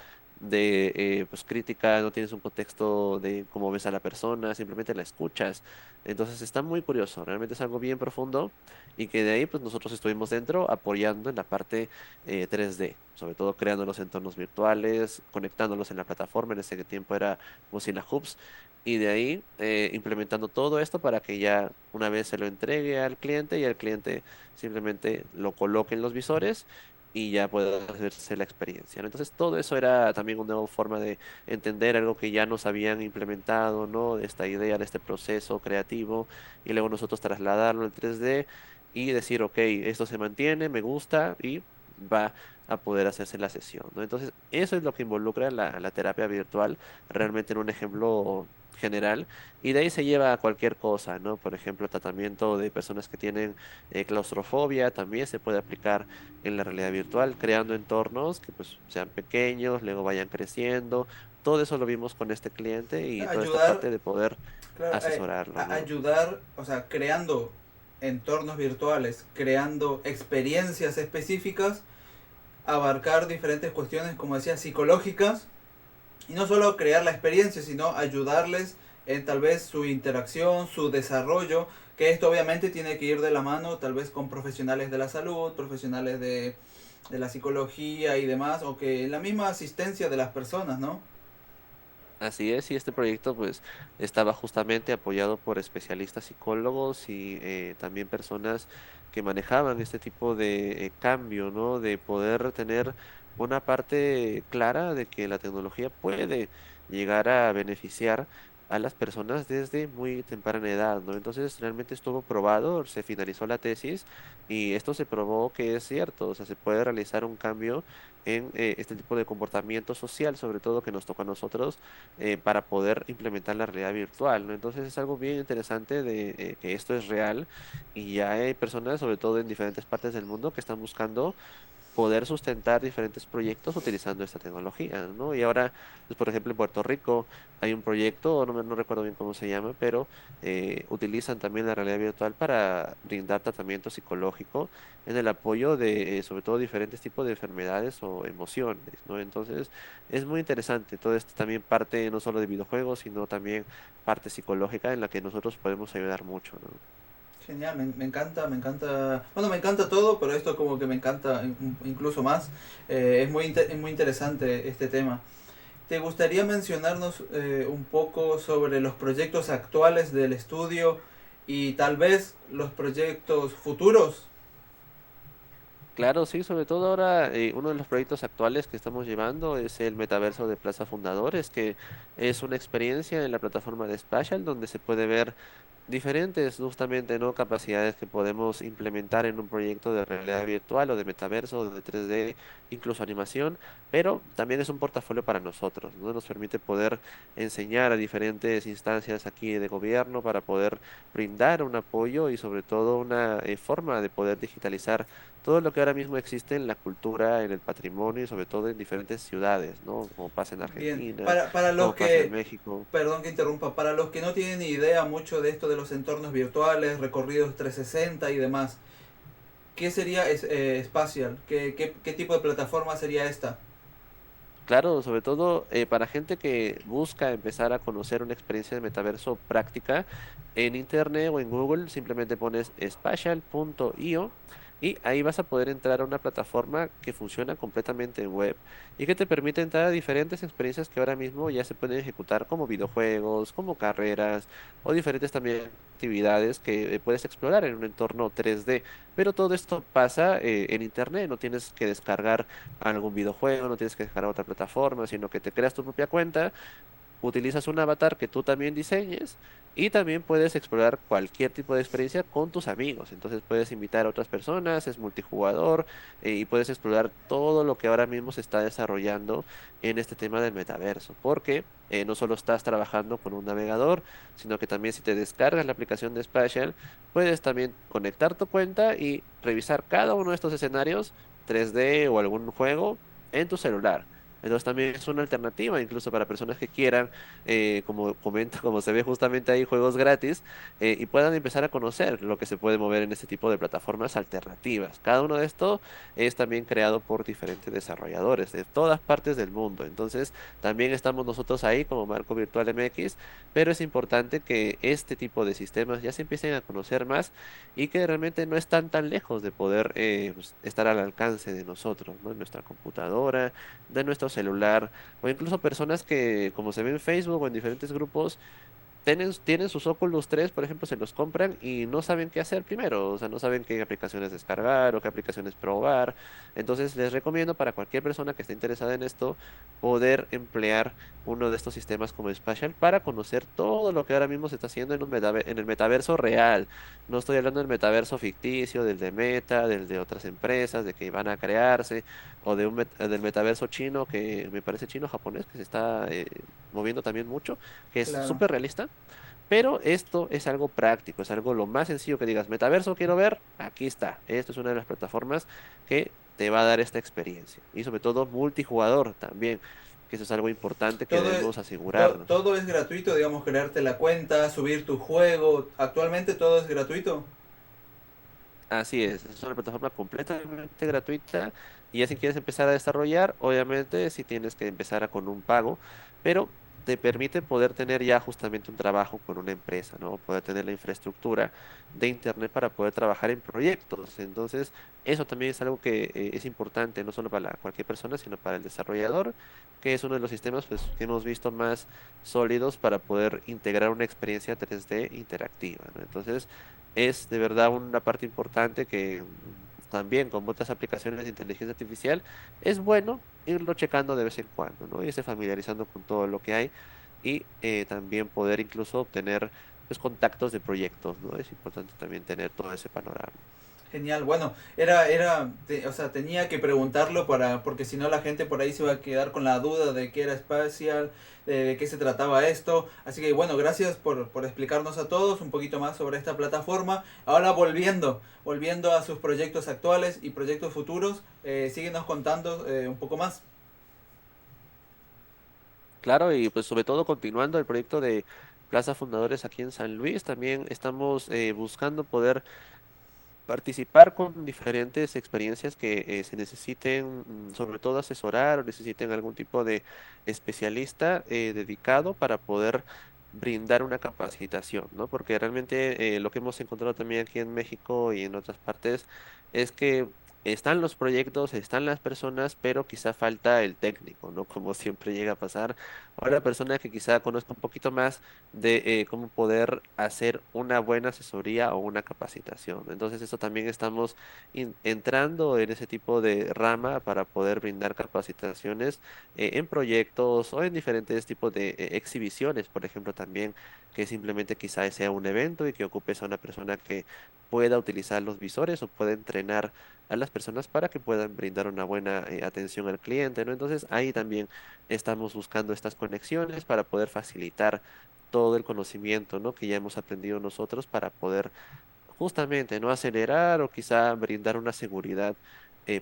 pues crítica, no tienes un contexto de cómo ves a la persona, simplemente la escuchas. Entonces está muy curioso, realmente es algo bien profundo y que de ahí pues nosotros estuvimos dentro apoyando en la parte 3D, sobre todo creando los entornos virtuales, conectándolos en la plataforma, en ese tiempo era Mozilla Hubs, y de ahí implementando todo esto para que ya una vez se lo entregue al cliente y el cliente simplemente lo coloque en los visores y ya pueda hacerse la experiencia, ¿no? Entonces todo eso era también una nueva forma de entender algo que ya nos habían implementado, ¿no? De esta idea, de este proceso creativo y luego nosotros trasladarlo al 3D y decir, ok, esto se mantiene, me gusta y va a poder hacerse la sesión, ¿no? Entonces eso es lo que involucra la terapia virtual realmente en un ejemplo general y de ahí se lleva a cualquier cosa, ¿no? Por ejemplo, tratamiento de personas que tienen claustrofobia también se puede aplicar en la realidad virtual, creando entornos que pues sean pequeños, luego vayan creciendo. Todo eso lo vimos con este cliente y toda esta Ayudar, parte de poder claro, asesorarlo, ¿no? ayudar, o sea, creando entornos virtuales, creando experiencias específicas, abarcar diferentes cuestiones, como decía, psicológicas, y no solo crear la experiencia, sino ayudarles en tal vez su interacción, su desarrollo, que esto obviamente tiene que ir de la mano tal vez con profesionales de la salud, profesionales de la psicología y demás, o que la misma asistencia de las personas, ¿no? Así es, y este proyecto pues estaba justamente apoyado por especialistas psicólogos y también personas que manejaban este tipo de cambio, ¿no? De poder tener una parte clara de que la tecnología puede llegar a beneficiar a las personas desde muy temprana edad, ¿no? Entonces realmente estuvo probado, se finalizó la tesis y esto se probó que es cierto, o sea, se puede realizar un cambio en este tipo de comportamiento social, sobre todo que nos toca a nosotros para poder implementar la realidad virtual, ¿no? Entonces es algo bien interesante de que esto es real y ya hay personas, sobre todo en diferentes partes del mundo, que están buscando poder sustentar diferentes proyectos utilizando esta tecnología, ¿no? Y ahora, pues, por ejemplo, en Puerto Rico hay un proyecto, no recuerdo bien cómo se llama, pero utilizan también la realidad virtual para brindar tratamiento psicológico en el apoyo de, sobre todo, diferentes tipos de enfermedades o emociones, ¿no? Entonces, es muy interesante. Todo esto también parte no solo de videojuegos, sino también parte psicológica en la que nosotros podemos ayudar mucho, ¿no? Genial, me encanta, me encanta. Bueno, me encanta todo, pero esto como que me encanta incluso más. Es muy interesante este tema. ¿Te gustaría mencionarnos un poco sobre los proyectos actuales del estudio y tal vez los proyectos futuros? Claro, sí, sobre todo ahora uno de los proyectos actuales que estamos llevando es el metaverso de Plaza Fundadores, que es una experiencia en la plataforma de Spatial donde se puede ver diferentes justamente, ¿no? Capacidades que podemos implementar en un proyecto de realidad virtual o de metaverso o de 3D, incluso animación, pero también es un portafolio para nosotros, ¿no? Nos permite poder enseñar a diferentes instancias aquí de gobierno para poder brindar un apoyo y sobre todo una forma de poder digitalizar todo lo que ahora mismo existe en la cultura, en el patrimonio y sobre todo en diferentes ciudades, ¿no? Como pasa en Bien, Argentina, para los como pasa en que, México. perdón que interrumpa, para los que no tienen ni idea mucho de esto de los entornos virtuales, recorridos 360 y demás, ¿qué sería Spatial? ¿Qué tipo de plataforma sería esta? Claro, sobre todo para gente que busca empezar a conocer una experiencia de metaverso práctica, en internet o en Google simplemente pones spatial.io y ahí vas a poder entrar a una plataforma que funciona completamente en web y que te permite entrar a diferentes experiencias que ahora mismo ya se pueden ejecutar como videojuegos, como carreras o diferentes también actividades que puedes explorar en un entorno 3D. Pero todo esto pasa en internet, no tienes que descargar algún videojuego, no tienes que dejar a otra plataforma, sino que te creas tu propia cuenta, utilizas un avatar que tú también diseñes y también puedes explorar cualquier tipo de experiencia con tus amigos. Entonces puedes invitar a otras personas, es multijugador y puedes explorar todo lo que ahora mismo se está desarrollando en este tema del metaverso, porque no solo estás trabajando con un navegador, sino que también si te descargas la aplicación de Spatial, puedes también conectar tu cuenta y revisar cada uno de estos escenarios 3D o algún juego en tu celular. Entonces también es una alternativa, incluso para personas que quieran, como comenta, como se ve justamente ahí, juegos gratis, y puedan empezar a conocer lo que se puede mover en este tipo de plataformas alternativas. Cada uno de estos es también creado por diferentes desarrolladores de todas partes del mundo. Entonces también estamos nosotros ahí como Marco Virtual MX, pero es importante que este tipo de sistemas ya se empiecen a conocer más y que realmente no están tan lejos de poder pues, estar al alcance de nosotros, ¿no? En nuestra computadora, de nuestro celular, o incluso personas que, como se ve en Facebook o en diferentes grupos, tienen sus Oculus 3, por ejemplo, se los compran y no saben qué hacer primero, o sea, no saben qué aplicaciones descargar o qué aplicaciones probar. Entonces, les recomiendo para cualquier persona que esté interesada en esto, poder emplear uno de estos sistemas como Spatial para conocer todo lo que ahora mismo se está haciendo en el metaverso real. No estoy hablando del metaverso ficticio, del de Meta, del de otras empresas, de que van a crearse, o del metaverso chino, que me parece chino japonés, que se está moviendo también mucho, que es Claro. súper realista, pero esto es algo práctico, es algo lo más sencillo que digas, metaverso quiero ver, aquí está. Esto es una de las plataformas que te va a dar esta experiencia. Y sobre todo multijugador también, que eso es algo importante que Todo es, debemos asegurarnos. todo es gratuito, digamos, crearte la cuenta, subir tu juego. Actualmente todo es gratuito. Así es una plataforma completamente gratuita y ya si quieres empezar a desarrollar, obviamente si tienes que empezar con un pago, pero te permite poder tener ya justamente un trabajo con una empresa, ¿no? Poder tener la infraestructura de internet para poder trabajar en proyectos. Entonces, eso también es algo que es importante, no solo para cualquier persona, sino para el desarrollador, que es uno de los sistemas pues, que hemos visto más sólidos para poder integrar una experiencia 3D interactiva, ¿no? Entonces, es de verdad una parte importante que también con otras aplicaciones de inteligencia artificial es bueno irlo checando de vez en cuando, ¿no? Irse familiarizando con todo lo que hay y también poder incluso obtener pues, contactos de proyectos, ¿no? Es importante también tener todo ese panorama. Genial, bueno, o sea, tenía que preguntarlo porque si no la gente por ahí se iba a quedar con la duda de qué era espacial, de qué se trataba esto. Así que bueno, gracias por explicarnos a todos un poquito más sobre esta plataforma. Ahora volviendo a sus proyectos actuales y proyectos futuros, síguenos contando un poco más. Claro, y pues sobre todo continuando el proyecto de Plaza Fundadores aquí en San Luis, también estamos buscando poder participar con diferentes experiencias que se necesiten, sobre todo asesorar o necesiten algún tipo de especialista dedicado para poder brindar una capacitación, ¿no? Porque realmente lo que hemos encontrado también aquí en México y en otras partes es que están los proyectos, están las personas, pero quizá falta el técnico, ¿no? Como siempre llega a pasar. Ahora, la persona que quizá conozca un poquito más de cómo poder hacer una buena asesoría o una capacitación. Entonces, eso también estamos entrando en ese tipo de rama para poder brindar capacitaciones en proyectos o en diferentes tipos de exhibiciones, por ejemplo, también que simplemente quizás sea un evento y que ocupes a una persona que pueda utilizar los visores o pueda entrenar a las personas para que puedan brindar una buena atención al cliente, ¿no? Entonces, ahí también estamos buscando estas conexiones para poder facilitar todo el conocimiento, ¿no? Que ya hemos aprendido nosotros para poder justamente, ¿no? Acelerar o quizá brindar una seguridad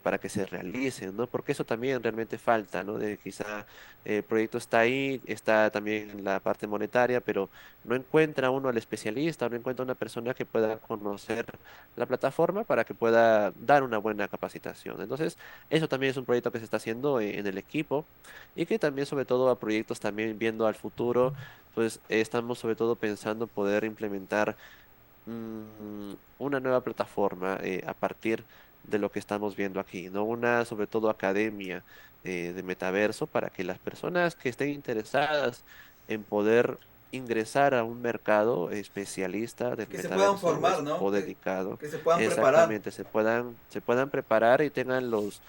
para que se realicen, ¿no? Porque eso también realmente falta, ¿no? De quizá el proyecto está ahí, está también la parte monetaria, pero no encuentra uno al especialista, no encuentra una persona que pueda conocer la plataforma para que pueda dar una buena capacitación. Entonces, eso también es un proyecto que se está haciendo en el equipo y que también sobre todo a proyectos también viendo al futuro, pues estamos sobre todo pensando poder implementar una nueva plataforma a partir de lo que estamos viendo aquí, ¿no? Una, sobre todo, academia de metaverso para que las personas que estén interesadas en poder ingresar a un mercado especialista del Que se puedan metaverso formar, ¿no? o dedicado, Que se puedan preparar. exactamente, se puedan preparar y tengan los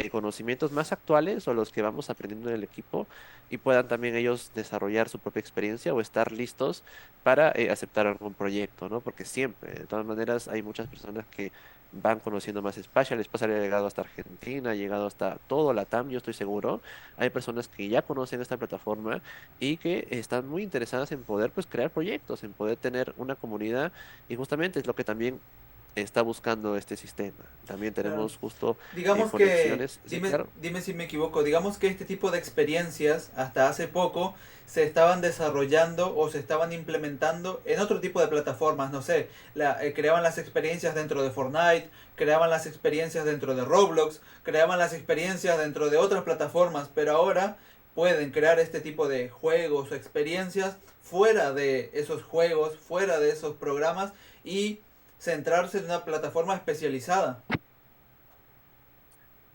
conocimientos más actuales o los que vamos aprendiendo en el equipo y puedan también ellos desarrollar su propia experiencia o estar listos para aceptar algún proyecto, ¿no? Porque siempre, de todas maneras, hay muchas personas que van conociendo más Spatial. Spatial ha llegado hasta Argentina, ha llegado hasta todo Latam, yo estoy seguro. Hay personas que ya conocen esta plataforma y que están muy interesadas en poder, pues, crear proyectos, en poder tener una comunidad y justamente es lo que también está buscando este sistema. También Claro. tenemos justo Digamos que, conexiones. Sí, claro. dime si me equivoco, digamos que este tipo de experiencias hasta hace poco se estaban desarrollando o se estaban implementando en otro tipo de plataformas, no sé, creaban las experiencias dentro de Fortnite, creaban las experiencias dentro de Roblox, creaban las experiencias dentro de otras plataformas, pero ahora pueden crear este tipo de juegos o experiencias fuera de esos juegos, fuera de esos programas y centrarse en una plataforma especializada.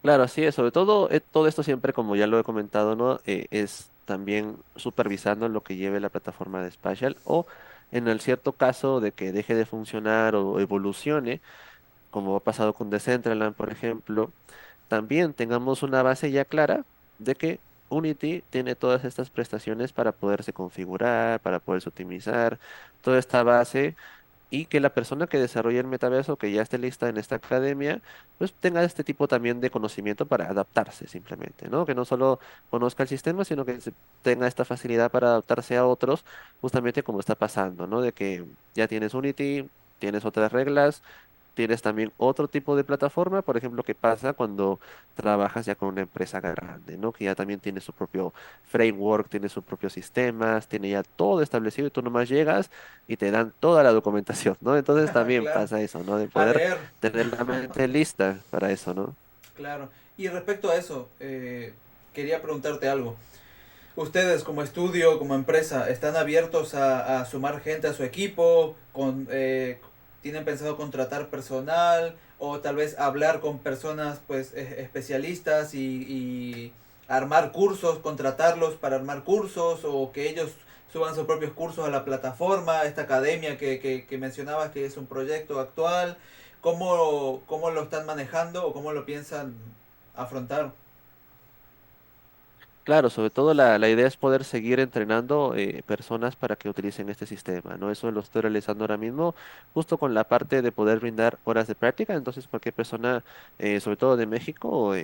Claro, así es. Sobre todo, todo esto siempre, como ya lo he comentado, ¿no? Es también supervisando lo que lleve la plataforma de Spatial o en el cierto caso de que deje de funcionar o evolucione, como ha pasado con Decentraland, por ejemplo, también tengamos una base ya clara de que Unity tiene todas estas prestaciones para poderse configurar, para poderse optimizar, toda esta base y que la persona que desarrolle el metaverso, que ya esté lista en esta academia, pues tenga este tipo también de conocimiento para adaptarse simplemente, ¿no? Que no solo conozca el sistema, sino que tenga esta facilidad para adaptarse a otros, justamente como está pasando, ¿no? De que ya tienes Unity, tienes otras reglas. Tienes también otro tipo de plataforma, por ejemplo, que pasa cuando trabajas ya con una empresa grande, ¿no? Que ya también tiene su propio framework, tiene sus propios sistemas, tiene ya todo establecido y tú nomás llegas y te dan toda la documentación, ¿no? Entonces también Claro. pasa eso, ¿no? De A poder leer, tener la mente lista para eso, ¿no? claro. Y respecto a eso, quería preguntarte algo. ¿Ustedes como estudio, como empresa, están abiertos a sumar gente a su equipo? ¿Tienen pensado contratar personal? ¿O tal vez hablar con personas pues especialistas y armar cursos, contratarlos para armar cursos? ¿O que ellos suban sus propios cursos a la plataforma, esta academia que mencionabas que es un proyecto actual? ¿Cómo lo están manejando o cómo lo piensan afrontar? Claro, sobre todo la idea es poder seguir entrenando personas para que utilicen este sistema, ¿no? Eso lo estoy realizando ahora mismo, justo con la parte de poder brindar horas de práctica. Entonces, cualquier persona, sobre todo de México,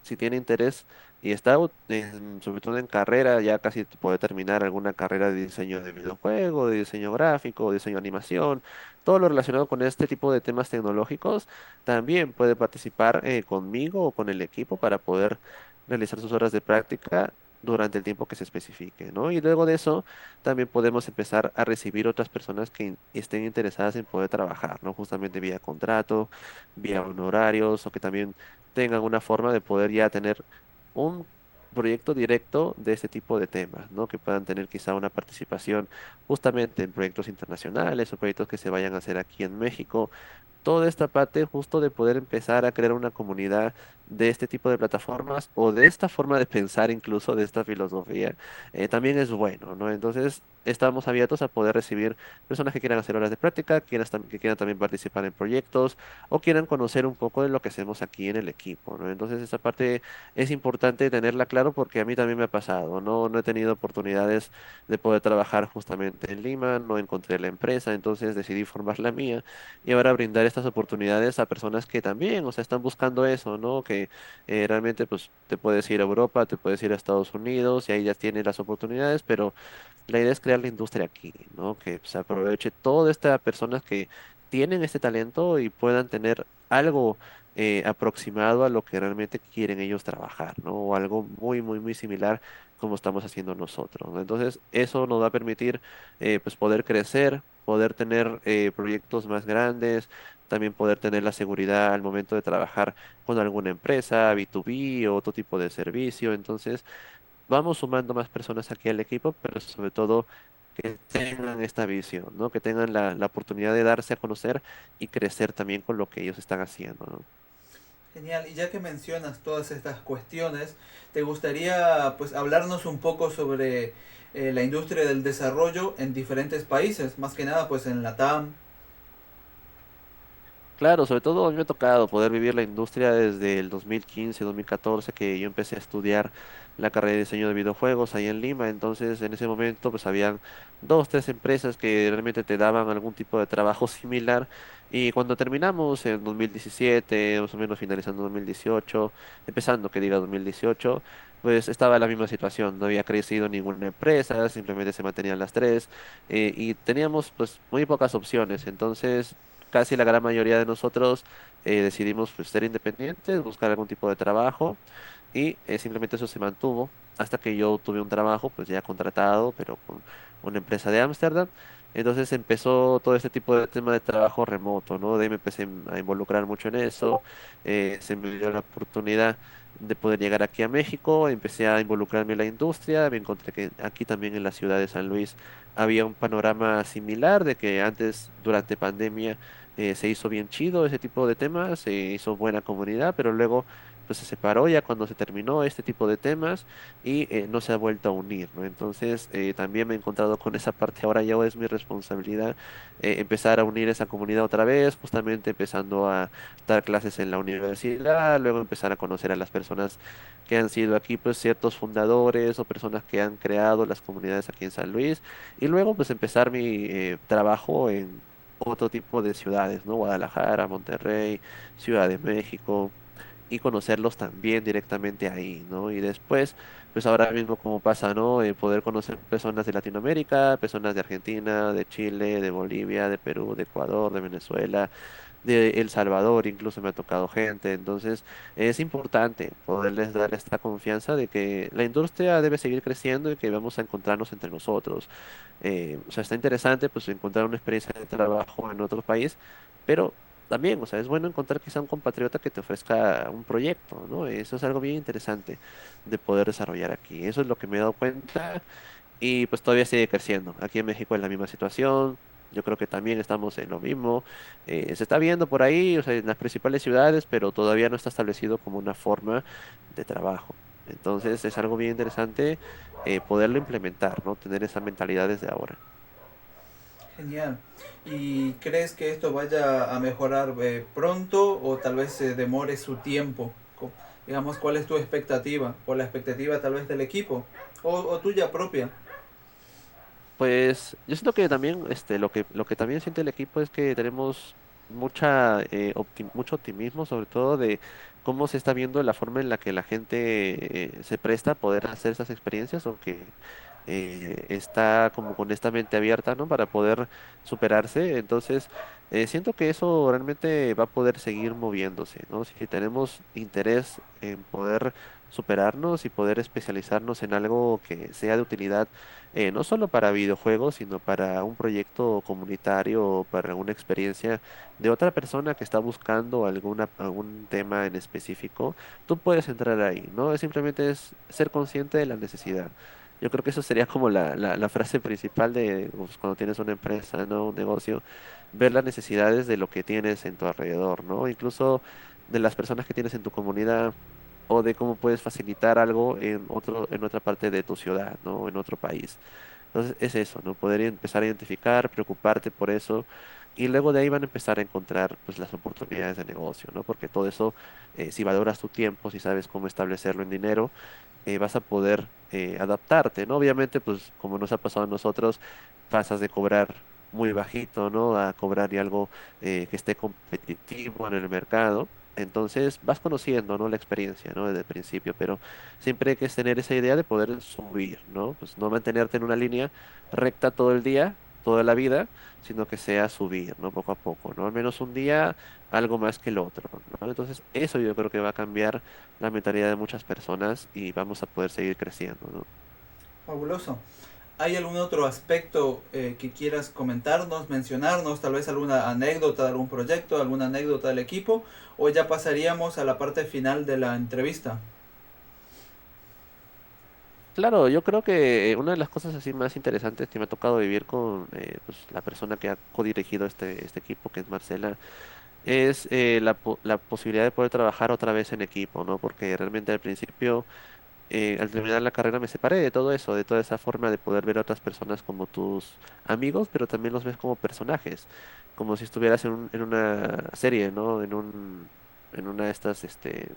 si tiene interés y está, sobre todo en carrera, ya casi puede terminar alguna carrera de diseño de videojuego, de diseño gráfico, diseño de animación, todo lo relacionado con este tipo de temas tecnológicos, también puede participar conmigo o con el equipo para poder realizar sus horas de práctica durante el tiempo que se especifique, ¿no? Y luego de eso también podemos empezar a recibir otras personas que estén interesadas en poder trabajar, ¿no? Justamente vía contrato, vía honorarios o que también tengan una forma de poder ya tener un proyecto directo de este tipo de temas, ¿no? Que puedan tener quizá una participación justamente en proyectos internacionales o proyectos que se vayan a hacer aquí en México, toda esta parte justo de poder empezar a crear una comunidad de este tipo de plataformas o de esta forma de pensar incluso de esta filosofía, también es bueno, ¿no? Entonces, estamos abiertos a poder recibir personas que quieran hacer horas de práctica, que quieran también participar en proyectos o quieran conocer un poco de lo que hacemos aquí en el equipo, ¿no? Entonces, esta parte es importante tenerla claro porque a mí también me ha pasado, ¿no? No he tenido oportunidades de poder trabajar justamente en Lima, no encontré la empresa, entonces decidí formar la mía y ahora brindar estas oportunidades a personas que también, o sea, están buscando eso, ¿no? Que realmente, pues, te puedes ir a Europa, te puedes ir a Estados Unidos y ahí ya tienes las oportunidades, pero la idea es crear la industria aquí, ¿no? Que se aproveche todas estas personas que tienen este talento y puedan tener algo aproximado a lo que realmente quieren ellos trabajar, ¿no? O algo muy, muy, muy similar como estamos haciendo nosotros, ¿no? Entonces, eso nos va a permitir, pues, poder crecer, poder tener proyectos más grandes, también poder tener la seguridad al momento de trabajar con alguna empresa, B2B o otro tipo de servicio. Entonces, vamos sumando más personas aquí al equipo, pero sobre todo que tengan esta visión, ¿no? Que tengan la oportunidad de darse a conocer y crecer también con lo que ellos están haciendo, ¿no? Genial, y ya que mencionas todas estas cuestiones, ¿te gustaría pues hablarnos un poco sobre la industria del desarrollo en diferentes países? Más que nada pues en Latam. Claro, sobre todo a mí me ha tocado poder vivir la industria desde el 2015, 2014, que yo empecé a estudiar la carrera de diseño de videojuegos ahí en Lima. Entonces, en ese momento, pues habían dos, tres empresas que realmente te daban algún tipo de trabajo similar. Y cuando terminamos en 2017, más o menos finalizando 2018, empezando que diga 2018, pues estaba la misma situación. No había crecido ninguna empresa, simplemente se mantenían las tres y teníamos pues muy pocas opciones. Entonces casi la gran mayoría de nosotros decidimos pues, ser independientes, buscar algún tipo de trabajo y simplemente eso se mantuvo hasta que yo tuve un trabajo pues ya contratado, pero con una empresa de Ámsterdam. Entonces empezó todo este tipo de tema de trabajo remoto, ¿no? De ahí me empecé a involucrar mucho en eso, se me dio la oportunidad de poder llegar aquí a México, empecé a involucrarme en la industria, me encontré que aquí también en la ciudad de San Luis había un panorama similar de que antes, durante pandemia, se hizo bien chido ese tipo de temas, se hizo buena comunidad, pero luego pues se separó ya cuando se terminó este tipo de temas y no se ha vuelto a unir, ¿no? Entonces también me he encontrado con esa parte, ahora ya es mi responsabilidad empezar a unir esa comunidad otra vez, justamente empezando a dar clases en la universidad, luego empezar a conocer a las personas que han sido aquí, pues ciertos fundadores o personas que han creado las comunidades aquí en San Luis y luego pues empezar mi trabajo en otro tipo de ciudades, ¿no? Guadalajara, Monterrey, Ciudad de México y conocerlos también directamente ahí, ¿no? Y después, pues ahora mismo como pasa, ¿no? Poder conocer personas de Latinoamérica, personas de Argentina, de Chile, de Bolivia, de Perú, de Ecuador, de Venezuela, de El Salvador, incluso me ha tocado gente. Entonces, es importante poderles dar esta confianza de que la industria debe seguir creciendo y que vamos a encontrarnos entre nosotros. O sea, está interesante pues encontrar una experiencia de trabajo en otro país, pero también, o sea, es bueno encontrar quizá un compatriota que te ofrezca un proyecto, ¿no? Eso es algo bien interesante de poder desarrollar aquí. Eso es lo que me he dado cuenta y pues todavía sigue creciendo. Aquí en México es la misma situación. Yo creo que también estamos en lo mismo. Se está viendo por ahí, o sea, en las principales ciudades, pero todavía no está establecido como una forma de trabajo. Entonces es algo bien interesante poderlo implementar, ¿no? Tener esa mentalidad desde ahora. Genial. ¿Y crees que esto vaya a mejorar pronto o tal vez se demore su tiempo? Digamos, ¿cuál es tu expectativa? ¿O la expectativa tal vez del equipo? O tuya propia? Pues yo siento que también lo que también siente el equipo es que tenemos mucho optimismo, sobre todo de cómo se está viendo la forma en la que la gente se presta a poder hacer esas experiencias o que está como con esta mente abierta, ¿no? Para poder superarse. Entonces, siento que eso realmente va a poder seguir moviéndose, ¿no? Si tenemos interés en poder superarnos y poder especializarnos en algo que sea de utilidad no solo para videojuegos, sino para un proyecto comunitario o para una experiencia de otra persona que está buscando algún tema en específico, tú puedes entrar ahí, ¿no? Simplemente es ser consciente de la necesidad. Yo creo que eso sería como la frase principal de pues, cuando tienes una empresa, ¿no? Un negocio, ver las necesidades de lo que tienes en tu alrededor, ¿no? Incluso de las personas que tienes en tu comunidad o de cómo puedes facilitar algo en otra parte de tu ciudad, ¿no? En otro país. Entonces es eso, ¿no? Poder empezar a identificar, preocuparte por eso y luego de ahí van a empezar a encontrar pues las oportunidades de negocio, ¿no? Porque todo eso, si valoras tu tiempo, si sabes cómo establecerlo en dinero, vas a poder adaptarte, ¿no? Obviamente, pues como nos ha pasado a nosotros, pasas de cobrar muy bajito, ¿no? A cobrar y algo que esté competitivo en el mercado. Entonces vas conociendo, ¿no? La experiencia, ¿no? Desde el principio, pero siempre hay que tener esa idea de poder subir, ¿no? Pues no mantenerte en una línea recta todo el día, toda la vida, sino que sea subir, ¿no? Poco a poco, ¿no? Al menos un día algo más que el otro, ¿no? Entonces eso yo creo que va a cambiar la mentalidad de muchas personas y vamos a poder seguir creciendo, ¿no? Fabuloso. ¿Hay algún otro aspecto que quieras comentarnos, mencionarnos, tal vez alguna anécdota de algún proyecto, alguna anécdota del equipo? ¿O ya pasaríamos a la parte final de la entrevista? Claro, yo creo que una de las cosas así más interesantes que me ha tocado vivir con pues, la persona que ha codirigido este equipo, que es Marcela, es la posibilidad de poder trabajar otra vez en equipo, ¿no? Porque realmente al principio al terminar la carrera me separé de todo eso, de toda esa forma de poder ver a otras personas como tus amigos, pero también los ves como personajes, como si estuvieras en una serie, ¿no? En una de estas,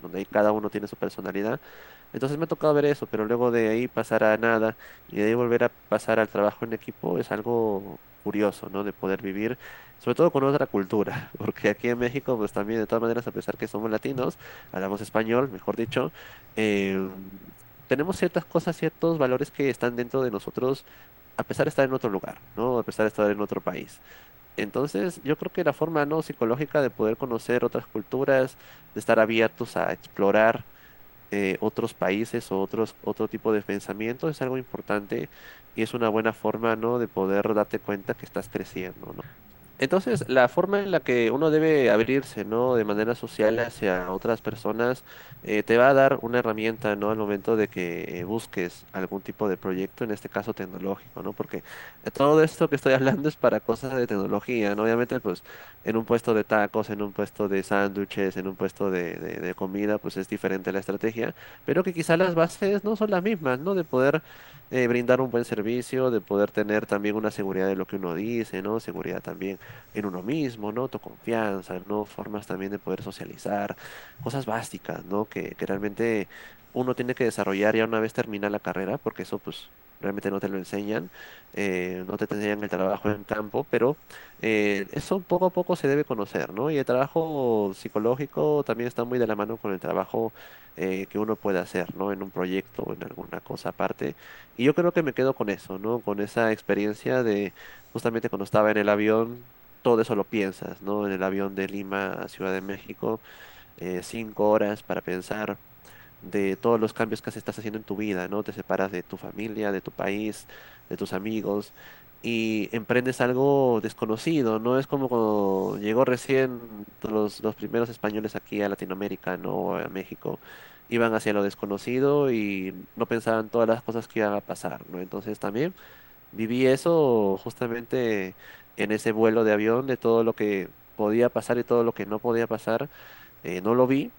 donde ahí cada uno tiene su personalidad. Entonces me ha tocado ver eso, pero luego de ahí pasar a nada y de ahí volver a pasar al trabajo en equipo es algo curioso, ¿no? De poder vivir, sobre todo con otra cultura, porque aquí en México, pues también de todas maneras, a pesar que somos latinos, hablamos español, mejor dicho, eh, tenemos ciertas cosas, ciertos valores que están dentro de nosotros, a pesar de estar en otro lugar, ¿no? A pesar de estar en otro país. Entonces, yo creo que la forma no psicológica de poder conocer otras culturas, de estar abiertos a explorar otros países o otro tipo de pensamiento es algo importante y es una buena forma, ¿no? de poder darte cuenta que estás creciendo, ¿no? Entonces, la forma en la que uno debe abrirse, ¿no? De manera social hacia otras personas, te va a dar una herramienta, ¿no? Al momento de que busques algún tipo de proyecto, en este caso tecnológico, ¿no? Porque todo esto que estoy hablando es para cosas de tecnología, ¿no? Obviamente, pues, en un puesto de tacos, en un puesto de sándwiches, en un puesto de comida, pues es diferente la estrategia, pero que quizá las bases no son las mismas, ¿no? De poder brindar un buen servicio, de poder tener también una seguridad de lo que uno dice, ¿no? Seguridad también en uno mismo, ¿no? Autoconfianza, ¿no? Formas también de poder socializar, cosas básicas, ¿no? Que realmente uno tiene que desarrollar ya una vez termina la carrera, porque eso pues realmente no te lo enseñan, no te enseñan el trabajo en campo, pero eso poco a poco se debe conocer, ¿no? Y el trabajo psicológico también está muy de la mano con el trabajo que uno puede hacer, ¿no? En un proyecto o en alguna cosa aparte. Y yo creo que me quedo con eso, ¿no? Con esa experiencia de justamente cuando estaba en el avión todo eso lo piensas, ¿no? En el avión de Lima a Ciudad de México, 5 horas para pensar de todos los cambios que estás haciendo en tu vida, ¿no? Te separas de tu familia, de tu país, de tus amigos y emprendes algo desconocido, ¿no? Es como cuando llegó recién los primeros españoles aquí a Latinoamérica, ¿no? A México. Iban hacia lo desconocido y no pensaban todas las cosas que iban a pasar, ¿no? Entonces también viví eso justamente en ese vuelo de avión, de todo lo que podía pasar y todo lo que no podía pasar. No lo vi,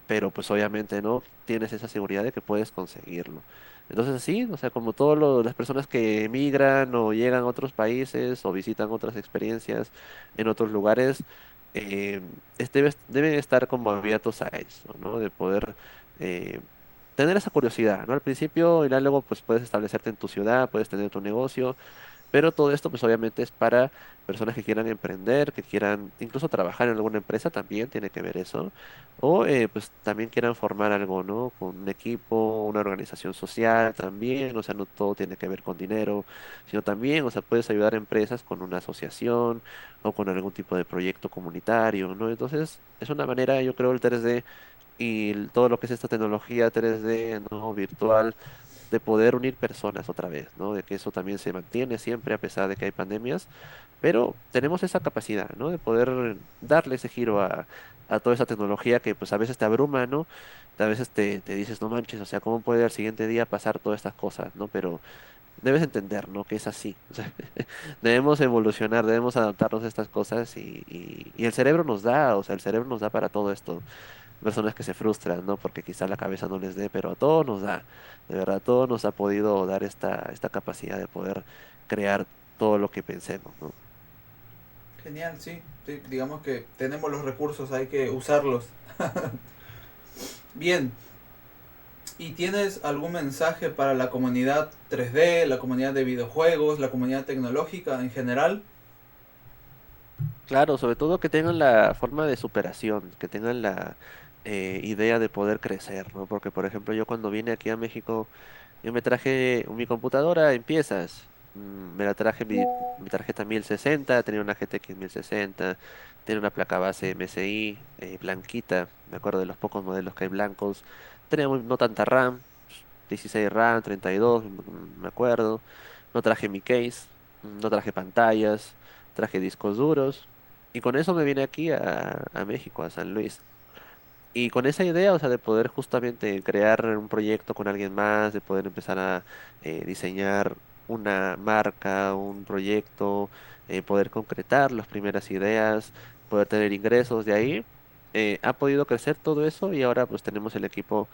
pero pues obviamente no tienes esa seguridad de que puedes conseguirlo. Entonces sí, o sea, como todas las personas que emigran o llegan a otros países o visitan otras experiencias en otros lugares, deben estar como abiertos a eso, ¿no? De poder tener esa curiosidad, ¿no? Al principio y luego pues puedes establecerte en tu ciudad, puedes tener tu negocio pero todo esto, pues obviamente es para personas que quieran emprender, que quieran incluso trabajar en alguna empresa, también tiene que ver eso. O pues también quieran formar algo, ¿no? Con un equipo, una organización social también. O sea, no todo tiene que ver con dinero, sino también, o sea, puedes ayudar a empresas con una asociación o con algún tipo de proyecto comunitario, ¿no? Entonces, es una manera, yo creo, el 3D y todo lo que es esta tecnología 3D, ¿no? Virtual de poder unir personas otra vez, ¿no? De que eso también se mantiene siempre a pesar de que hay pandemias, pero tenemos esa capacidad, ¿no? De poder darle ese giro a toda esa tecnología que pues a veces te abruma, ¿no? A veces te dices, no manches, o sea, ¿cómo puede al siguiente día pasar todas estas cosas, ¿no? Pero debes entender, ¿no? Que es así. O sea, debemos evolucionar, debemos adaptarnos a estas cosas y el cerebro nos da, o sea, el cerebro nos da para todo esto personas que se frustran, ¿no? Porque quizá la cabeza no les dé, pero a todos nos da, de verdad, a todos nos ha podido dar esta capacidad de poder crear todo lo que pensemos, ¿no? Genial, sí, sí, digamos que tenemos los recursos, hay que usarlos. Bien, ¿y tienes algún mensaje para la comunidad 3D, la comunidad de videojuegos, la comunidad tecnológica en general? Claro, sobre todo que tengan la forma de superación, que tengan la idea de poder crecer, ¿no? Porque, por ejemplo, yo cuando vine aquí a México, yo me traje mi computadora en piezas. Me la traje mi tarjeta 1060, tenía una GTX 1060, tenía una placa base MSI blanquita, me acuerdo de los pocos modelos que hay blancos. Tenía no tanta RAM, 16 RAM, 32, me acuerdo. No traje mi case, no traje pantallas, traje discos duros. Y con eso me vine aquí a México, a San Luis. Y con esa idea, o sea, de poder justamente crear un proyecto con alguien más, de poder empezar a diseñar una marca, un proyecto, poder concretar las primeras ideas, poder tener ingresos de ahí, ha podido crecer todo eso y ahora pues tenemos el equipo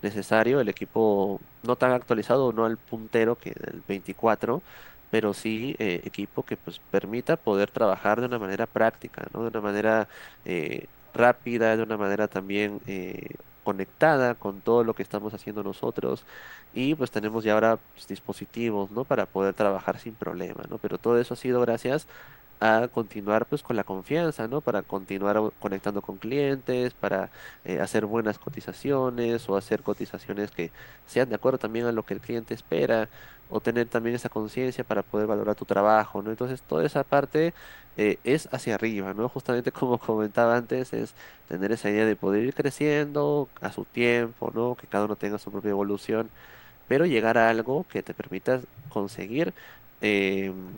necesario, el equipo no tan actualizado, no al puntero que del 24, pero sí equipo que pues permita poder trabajar de una manera práctica, ¿no? De una manera rápida, de una manera también conectada con todo lo que estamos haciendo nosotros y pues tenemos ya ahora pues, dispositivos, ¿no? Para poder trabajar sin problema, ¿no? Pero todo eso ha sido gracias a continuar pues con la confianza, ¿no? Para continuar conectando con clientes, para hacer buenas cotizaciones o hacer cotizaciones que sean de acuerdo también a lo que el cliente espera o tener también esa conciencia para poder valorar tu trabajo, ¿no? Entonces, toda esa parte es hacia arriba, ¿no? Justamente como comentaba antes, es tener esa idea de poder ir creciendo a su tiempo, ¿no? Que cada uno tenga su propia evolución, pero llegar a algo que te permita conseguir,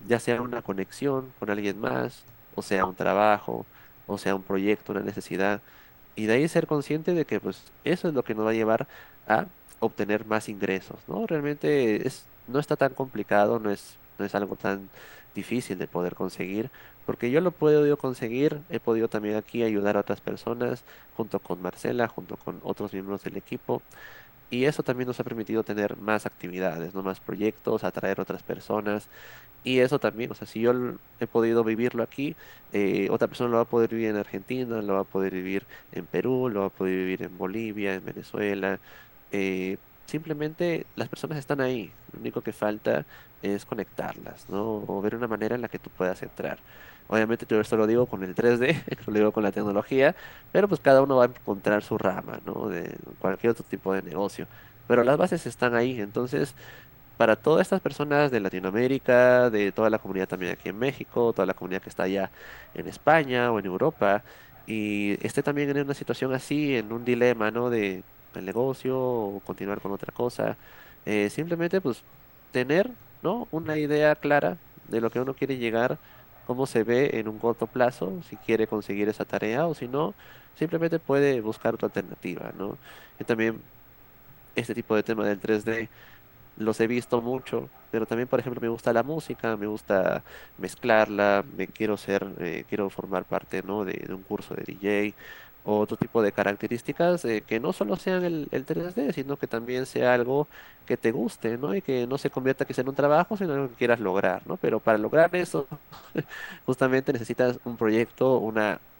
ya sea una conexión con alguien más, o sea un trabajo, o sea un proyecto, una necesidad, y de ahí ser consciente de que pues eso es lo que nos va a llevar a obtener más ingresos, ¿no? Realmente no está tan complicado, no es algo tan difícil de poder conseguir, porque yo lo he podido conseguir, he podido también aquí ayudar a otras personas, junto con Marcela, junto con otros miembros del equipo. Y eso también nos ha permitido tener más actividades, ¿no? Más proyectos, atraer otras personas. Y eso también, o sea, si yo he podido vivirlo aquí, otra persona lo va a poder vivir en Argentina, lo va a poder vivir en Perú, lo va a poder vivir en Bolivia, en Venezuela. Simplemente las personas están ahí. Lo único que falta es conectarlas, ¿no? O ver una manera en la que tú puedas entrar. Obviamente yo esto lo digo con el 3D, lo digo con la tecnología, pero pues cada uno va a encontrar su rama, ¿no? De cualquier otro tipo de negocio. Pero las bases están ahí, entonces para todas estas personas de Latinoamérica, de toda la comunidad también aquí en México, toda la comunidad que está allá en España o en Europa, y esté también en una situación así, en un dilema, ¿no? De el negocio o continuar con otra cosa, simplemente pues tener, ¿no? Una idea clara de lo que uno quiere llegar, cómo se ve en un corto plazo, si quiere conseguir esa tarea o si no, simplemente puede buscar otra alternativa, ¿no? Y también este tipo de tema del 3D los he visto mucho, pero también, por ejemplo, me gusta la música, me gusta mezclarla, me quiero quiero formar parte, ¿no? De un curso de DJ o otro tipo de características que no solo sean el 3D, sino que también sea algo que te guste, ¿no? Y que no se convierta quizá en un trabajo, sino algo que quieras lograr, ¿no? Pero para lograr eso, justamente necesitas un proyecto,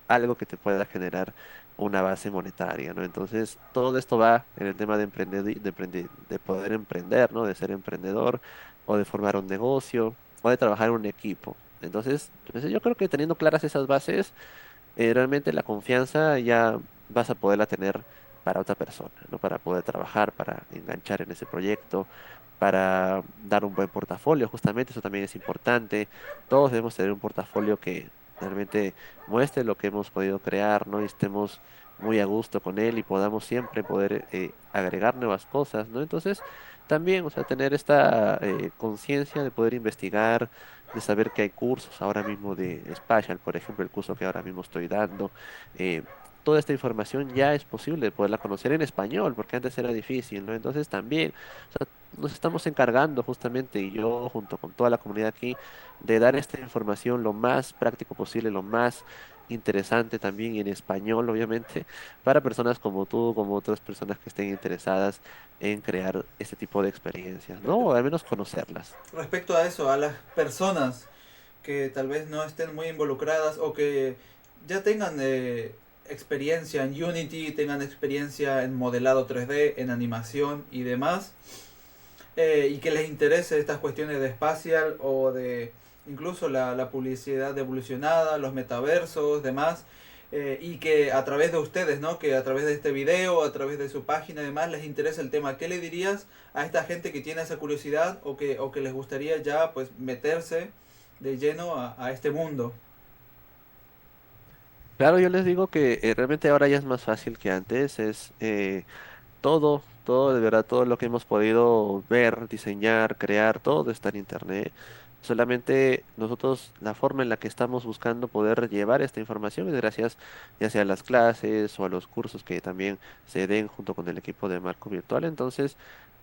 algo que te pueda generar una base monetaria, ¿no? Entonces, todo esto va en el tema de de poder emprender, ¿no? De ser emprendedor o de formar un negocio o de trabajar en un equipo. Entonces, pues, yo creo que teniendo claras esas bases, realmente la confianza ya vas a poderla tener para otra persona, ¿no? Para poder trabajar, para enganchar en ese proyecto, para dar un buen portafolio, justamente eso también es importante. Todos debemos tener un portafolio que realmente muestre lo que hemos podido crear, ¿no? Y estemos muy a gusto con él y podamos siempre poder agregar nuevas cosas, ¿no? Entonces, también, o sea, tener esta conciencia de poder investigar, de saber que hay cursos ahora mismo de Spatial, por ejemplo, el curso que ahora mismo estoy dando. eh, Toda esta información ya es posible poderla conocer en español, porque antes era difícil, ¿no? Entonces también, o sea, nos estamos encargando justamente, y yo junto con toda la comunidad aquí, de dar esta información lo más práctico posible, lo más interesante también y en español, obviamente, para personas como tú, como otras personas que estén interesadas en crear este tipo de experiencias, ¿no? O al menos conocerlas. Respecto a eso, a las personas que tal vez no estén muy involucradas o que ya tengan experiencia en Unity, tengan experiencia en modelado 3D, en animación y demás, y que les interese estas cuestiones de espacial o de incluso la publicidad evolucionada, los metaversos, demás, y que a través de ustedes, ¿no? Que a través de este video, a través de su página y demás, les interesa el tema. ¿Qué le dirías a esta gente que tiene esa curiosidad o que les gustaría ya pues meterse de lleno a este mundo? Claro, yo les digo que realmente ahora ya es más fácil que antes, todo, de verdad, todo lo que hemos podido ver, diseñar, crear, todo está en internet. Solamente nosotros, la forma en la que estamos buscando poder llevar esta información es gracias ya sea a las clases o a los cursos que también se den junto con el equipo de Marco Virtual. Entonces,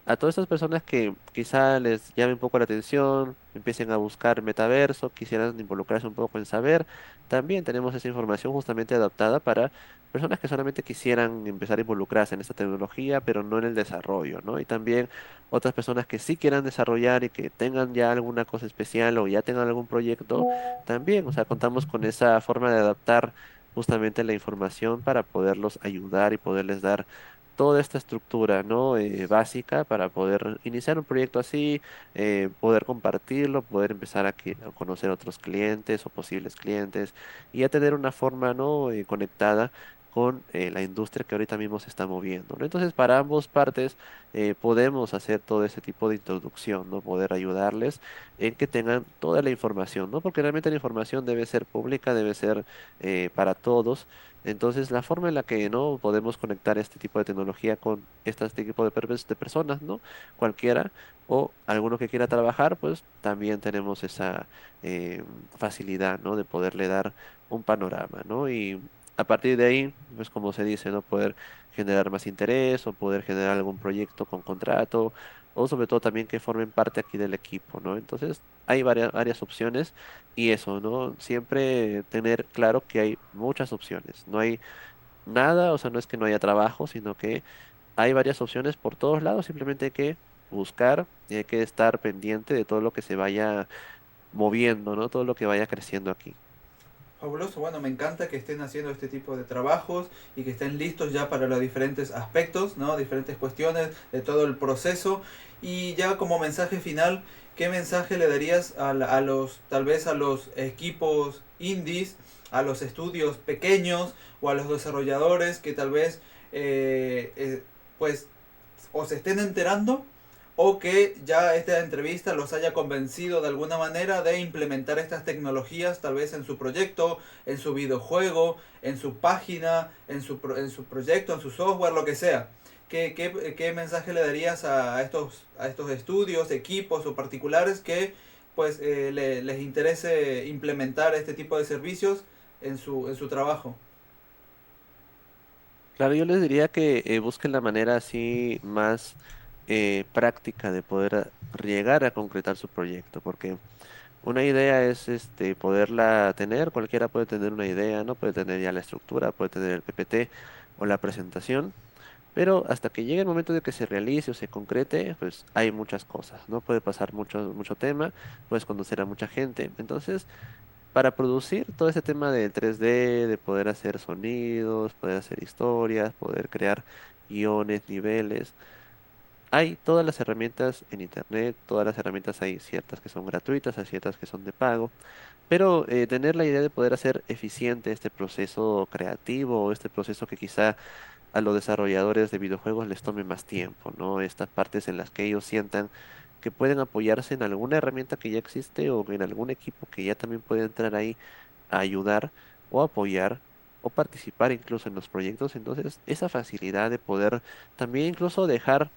a todas estas personas que quizá les llame un poco la atención, empiecen a buscar metaverso, quisieran involucrarse un poco en saber, también tenemos esa información justamente adaptada para personas que solamente quisieran empezar a involucrarse en esta tecnología, pero no en el desarrollo, ¿no? Y también otras personas que sí quieran desarrollar y que tengan ya alguna cosa especial o ya tengan algún proyecto, también, o sea, contamos con esa forma de adaptar justamente la información para poderlos ayudar y poderles dar toda esta estructura, ¿no? Básica para poder iniciar un proyecto así, poder compartirlo, poder empezar a conocer otros clientes o posibles clientes y a tener una forma, ¿no? Conectada con la industria que ahorita mismo se está moviendo, ¿no? Entonces, para ambos partes podemos hacer todo ese tipo de introducción, ¿no? Poder ayudarles en que tengan toda la información, ¿no? Porque realmente la información debe ser pública, debe ser para todos. Entonces, la forma en la que no podemos conectar este tipo de tecnología con este tipo de personas, ¿no? Cualquiera, o alguno que quiera trabajar, pues también tenemos esa eh, facilidad, ¿no? De poderle dar un panorama, ¿no? Y a partir de ahí, pues como se dice, ¿no? Poder generar más interés o poder generar algún proyecto con contrato o sobre todo también que formen parte aquí del equipo, ¿no? Entonces, hay varias opciones y eso, ¿no? Siempre tener claro que hay muchas opciones, no hay nada, o sea, no es que no haya trabajo, sino que hay varias opciones por todos lados, simplemente hay que buscar y hay que estar pendiente de todo lo que se vaya moviendo, ¿no? Todo lo que vaya creciendo aquí. Fabuloso, bueno, me encanta que estén haciendo este tipo de trabajos y que estén listos ya para los diferentes aspectos, ¿no? Diferentes cuestiones de todo el proceso. Y ya como mensaje final, ¿qué mensaje le darías a los, tal vez a los equipos indies, a los estudios pequeños o a los desarrolladores que tal vez, pues, o se estén enterando o que ya esta entrevista los haya convencido de alguna manera de implementar estas tecnologías tal vez en su proyecto, en su videojuego, en su página, en su proyecto, en su software, lo que sea? ¿Qué mensaje le darías a estos estudios, equipos o particulares que pues les interese implementar este tipo de servicios en su trabajo? Claro, yo les diría que busquen la manera así más práctica de poder llegar a concretar su proyecto, porque una idea es poderla tener, cualquiera puede tener una idea, ¿no? Puede tener ya la estructura, puede tener el PPT o la presentación, pero hasta que llegue el momento de que se realice o se concrete, pues hay muchas cosas, ¿no? Puede pasar mucho tema, puedes conocer a mucha gente. Entonces, para producir todo ese tema del 3D, de poder hacer sonidos, poder hacer historias, poder crear guiones, niveles, hay todas las herramientas en internet, todas las herramientas hay ciertas que son gratuitas, hay ciertas que son de pago, pero tener la idea de poder hacer eficiente este proceso creativo o este proceso que quizá a los desarrolladores de videojuegos les tome más tiempo, ¿no? Estas partes en las que ellos sientan que pueden apoyarse en alguna herramienta que ya existe o en algún equipo que ya también puede entrar ahí a ayudar o apoyar o participar incluso en los proyectos. Entonces, esa facilidad de poder también incluso dejar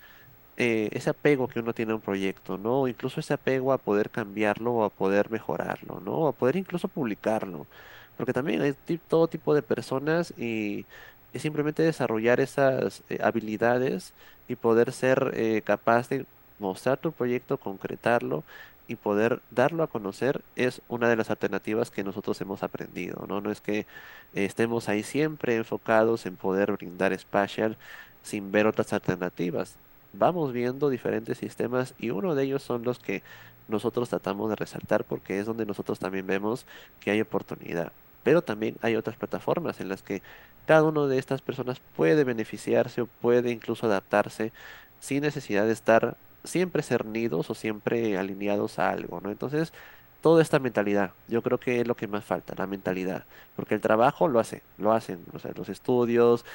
ese apego que uno tiene a un proyecto, ¿no? O incluso ese apego a poder cambiarlo o a poder mejorarlo, ¿no? O a poder incluso publicarlo. Porque también hay todo tipo de personas y es simplemente desarrollar esas habilidades y poder ser capaz de mostrar tu proyecto, concretarlo y poder darlo a conocer es una de las alternativas que nosotros hemos aprendido, ¿no? No es que estemos ahí siempre enfocados en poder brindar Spatial sin ver otras alternativas. Vamos viendo diferentes sistemas y uno de ellos son los que nosotros tratamos de resaltar porque es donde nosotros también vemos que hay oportunidad. Pero también hay otras plataformas en las que cada una de estas personas puede beneficiarse o puede incluso adaptarse sin necesidad de estar siempre cernidos o siempre alineados a algo, ¿no? Entonces, toda esta mentalidad, yo creo que es lo que más falta, la mentalidad, porque el trabajo lo hacen, o sea, los estudios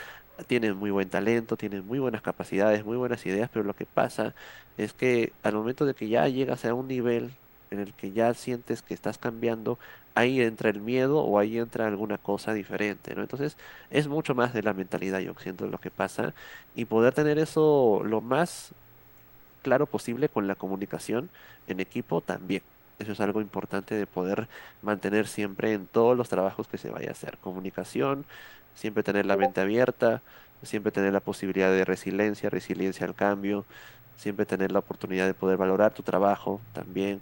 tienen muy buen talento, tienen muy buenas capacidades, muy buenas ideas, pero lo que pasa es que al momento de que ya llegas a un nivel en el que ya sientes que estás cambiando, ahí entra el miedo o ahí entra alguna cosa diferente, ¿no? Entonces, es mucho más de la mentalidad, yo siento lo que pasa, y poder tener eso lo más claro posible con la comunicación en equipo también. Eso es algo importante de poder mantener siempre en todos los trabajos que se vaya a hacer. Comunicación, siempre tener la mente abierta, siempre tener la posibilidad de resiliencia al cambio, siempre tener la oportunidad de poder valorar tu trabajo también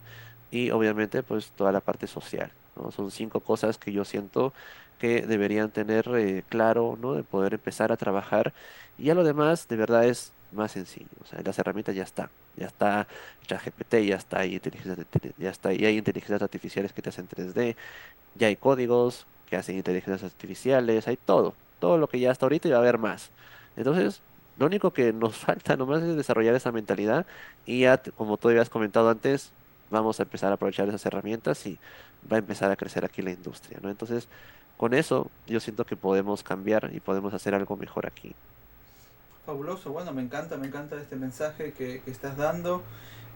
y obviamente pues toda la parte social, ¿no? Son 5 cosas que yo siento que deberían tener claro, ¿no? De poder empezar a trabajar y ya lo demás de verdad es más sencillo. O sea, las herramientas ya está ChatGPT, ya está, ya está, y hay inteligencias artificiales que te hacen 3D, ya hay códigos que hacen inteligencias artificiales, hay todo lo que ya hasta ahorita y va a haber más. Entonces, lo único que nos falta nomás es desarrollar esa mentalidad y ya, como tú habías comentado antes, vamos a empezar a aprovechar esas herramientas y va a empezar a crecer aquí la industria, ¿no? Entonces, con eso yo siento que podemos cambiar y podemos hacer algo mejor aquí. Fabuloso, bueno, me encanta este mensaje que estás dando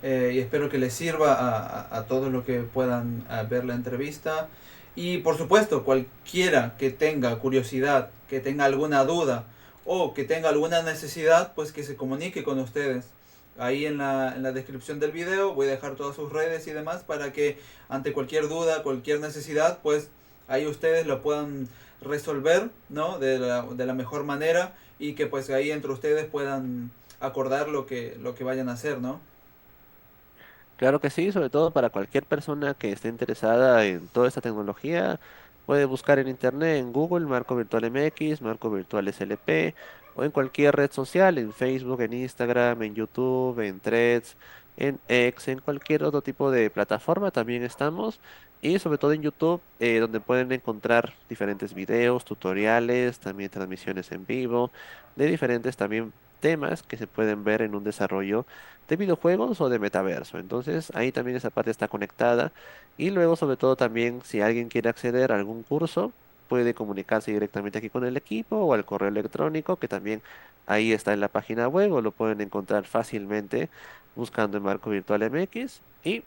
y espero que les sirva a todos los que puedan ver la entrevista. Y por supuesto, cualquiera que tenga curiosidad, que tenga alguna duda o que tenga alguna necesidad, pues que se comunique con ustedes. Ahí en la descripción del video voy a dejar todas sus redes y demás para que ante cualquier duda, cualquier necesidad, pues ahí ustedes lo puedan resolver, ¿no? De la mejor manera y que pues ahí entre ustedes puedan acordar lo que vayan a hacer, ¿no? Claro que sí, sobre todo para cualquier persona que esté interesada en toda esta tecnología, puede buscar en internet, en Google, Marco Virtual MX, Marco Virtual SLP, o en cualquier red social, en Facebook, en Instagram, en YouTube, en Threads, en X, en cualquier otro tipo de plataforma también estamos. Y sobre todo en YouTube, donde pueden encontrar diferentes videos, tutoriales, también transmisiones en vivo, de diferentes también temas que se pueden ver en un desarrollo de videojuegos o de metaverso. Entonces ahí también esa parte está conectada. Y luego sobre todo también si alguien quiere acceder a algún curso, puede comunicarse directamente aquí con el equipo o al correo electrónico, que también ahí está en la página web o lo pueden encontrar fácilmente buscando en Marco Virtual MX y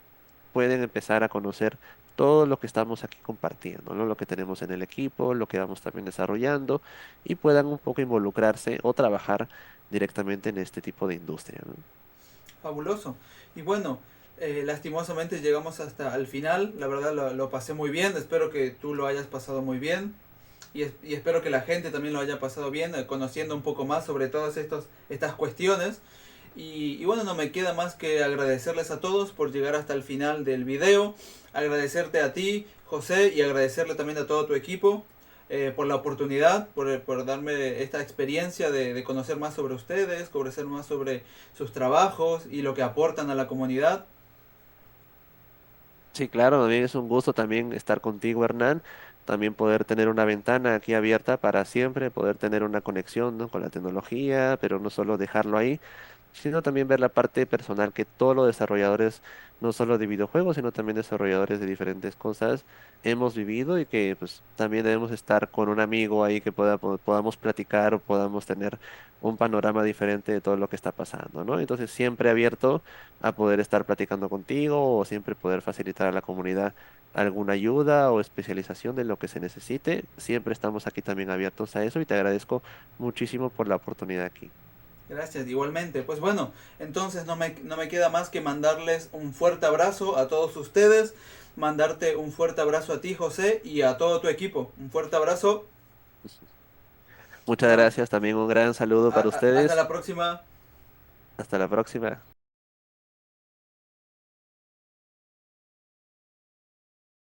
pueden empezar a conocer todo lo que estamos aquí compartiendo, ¿no? Lo que tenemos en el equipo, lo que vamos también desarrollando y puedan un poco involucrarse o trabajar directamente en este tipo de industria, ¿no? Fabuloso. Y bueno, lastimosamente llegamos hasta el final. La verdad lo pasé muy bien. Espero que tú lo hayas pasado muy bien. Y espero que la gente también lo haya pasado bien, conociendo un poco más sobre todas estas cuestiones. Y bueno, no me queda más que agradecerles a todos por llegar hasta el final del video. Agradecerte a ti, José, y agradecerle también a todo tu equipo por la oportunidad, por darme esta experiencia de conocer más sobre ustedes, conocer más sobre sus trabajos y lo que aportan a la comunidad. Sí, claro, también es un gusto también estar contigo, Hernán. También poder tener una ventana aquí abierta para siempre, poder tener una conexión, ¿no? Con la tecnología, pero no solo dejarlo ahí, sino también ver la parte personal que todos los desarrolladores, no solo de videojuegos, sino también desarrolladores de diferentes cosas, hemos vivido y que pues también debemos estar con un amigo ahí que podamos platicar o podamos tener un panorama diferente de todo lo que está pasando, ¿no? Entonces siempre abierto a poder estar platicando contigo o siempre poder facilitar a la comunidad alguna ayuda o especialización de lo que se necesite. Siempre estamos aquí también abiertos a eso y te agradezco muchísimo por la oportunidad aquí. Gracias, igualmente. Pues bueno, entonces no me queda más que mandarles un fuerte abrazo a todos ustedes, mandarte un fuerte abrazo a ti, José, y a todo tu equipo. Un fuerte abrazo. Muchas Nada, gracias, también un gran saludo para hasta ustedes. la próxima. Hasta la próxima.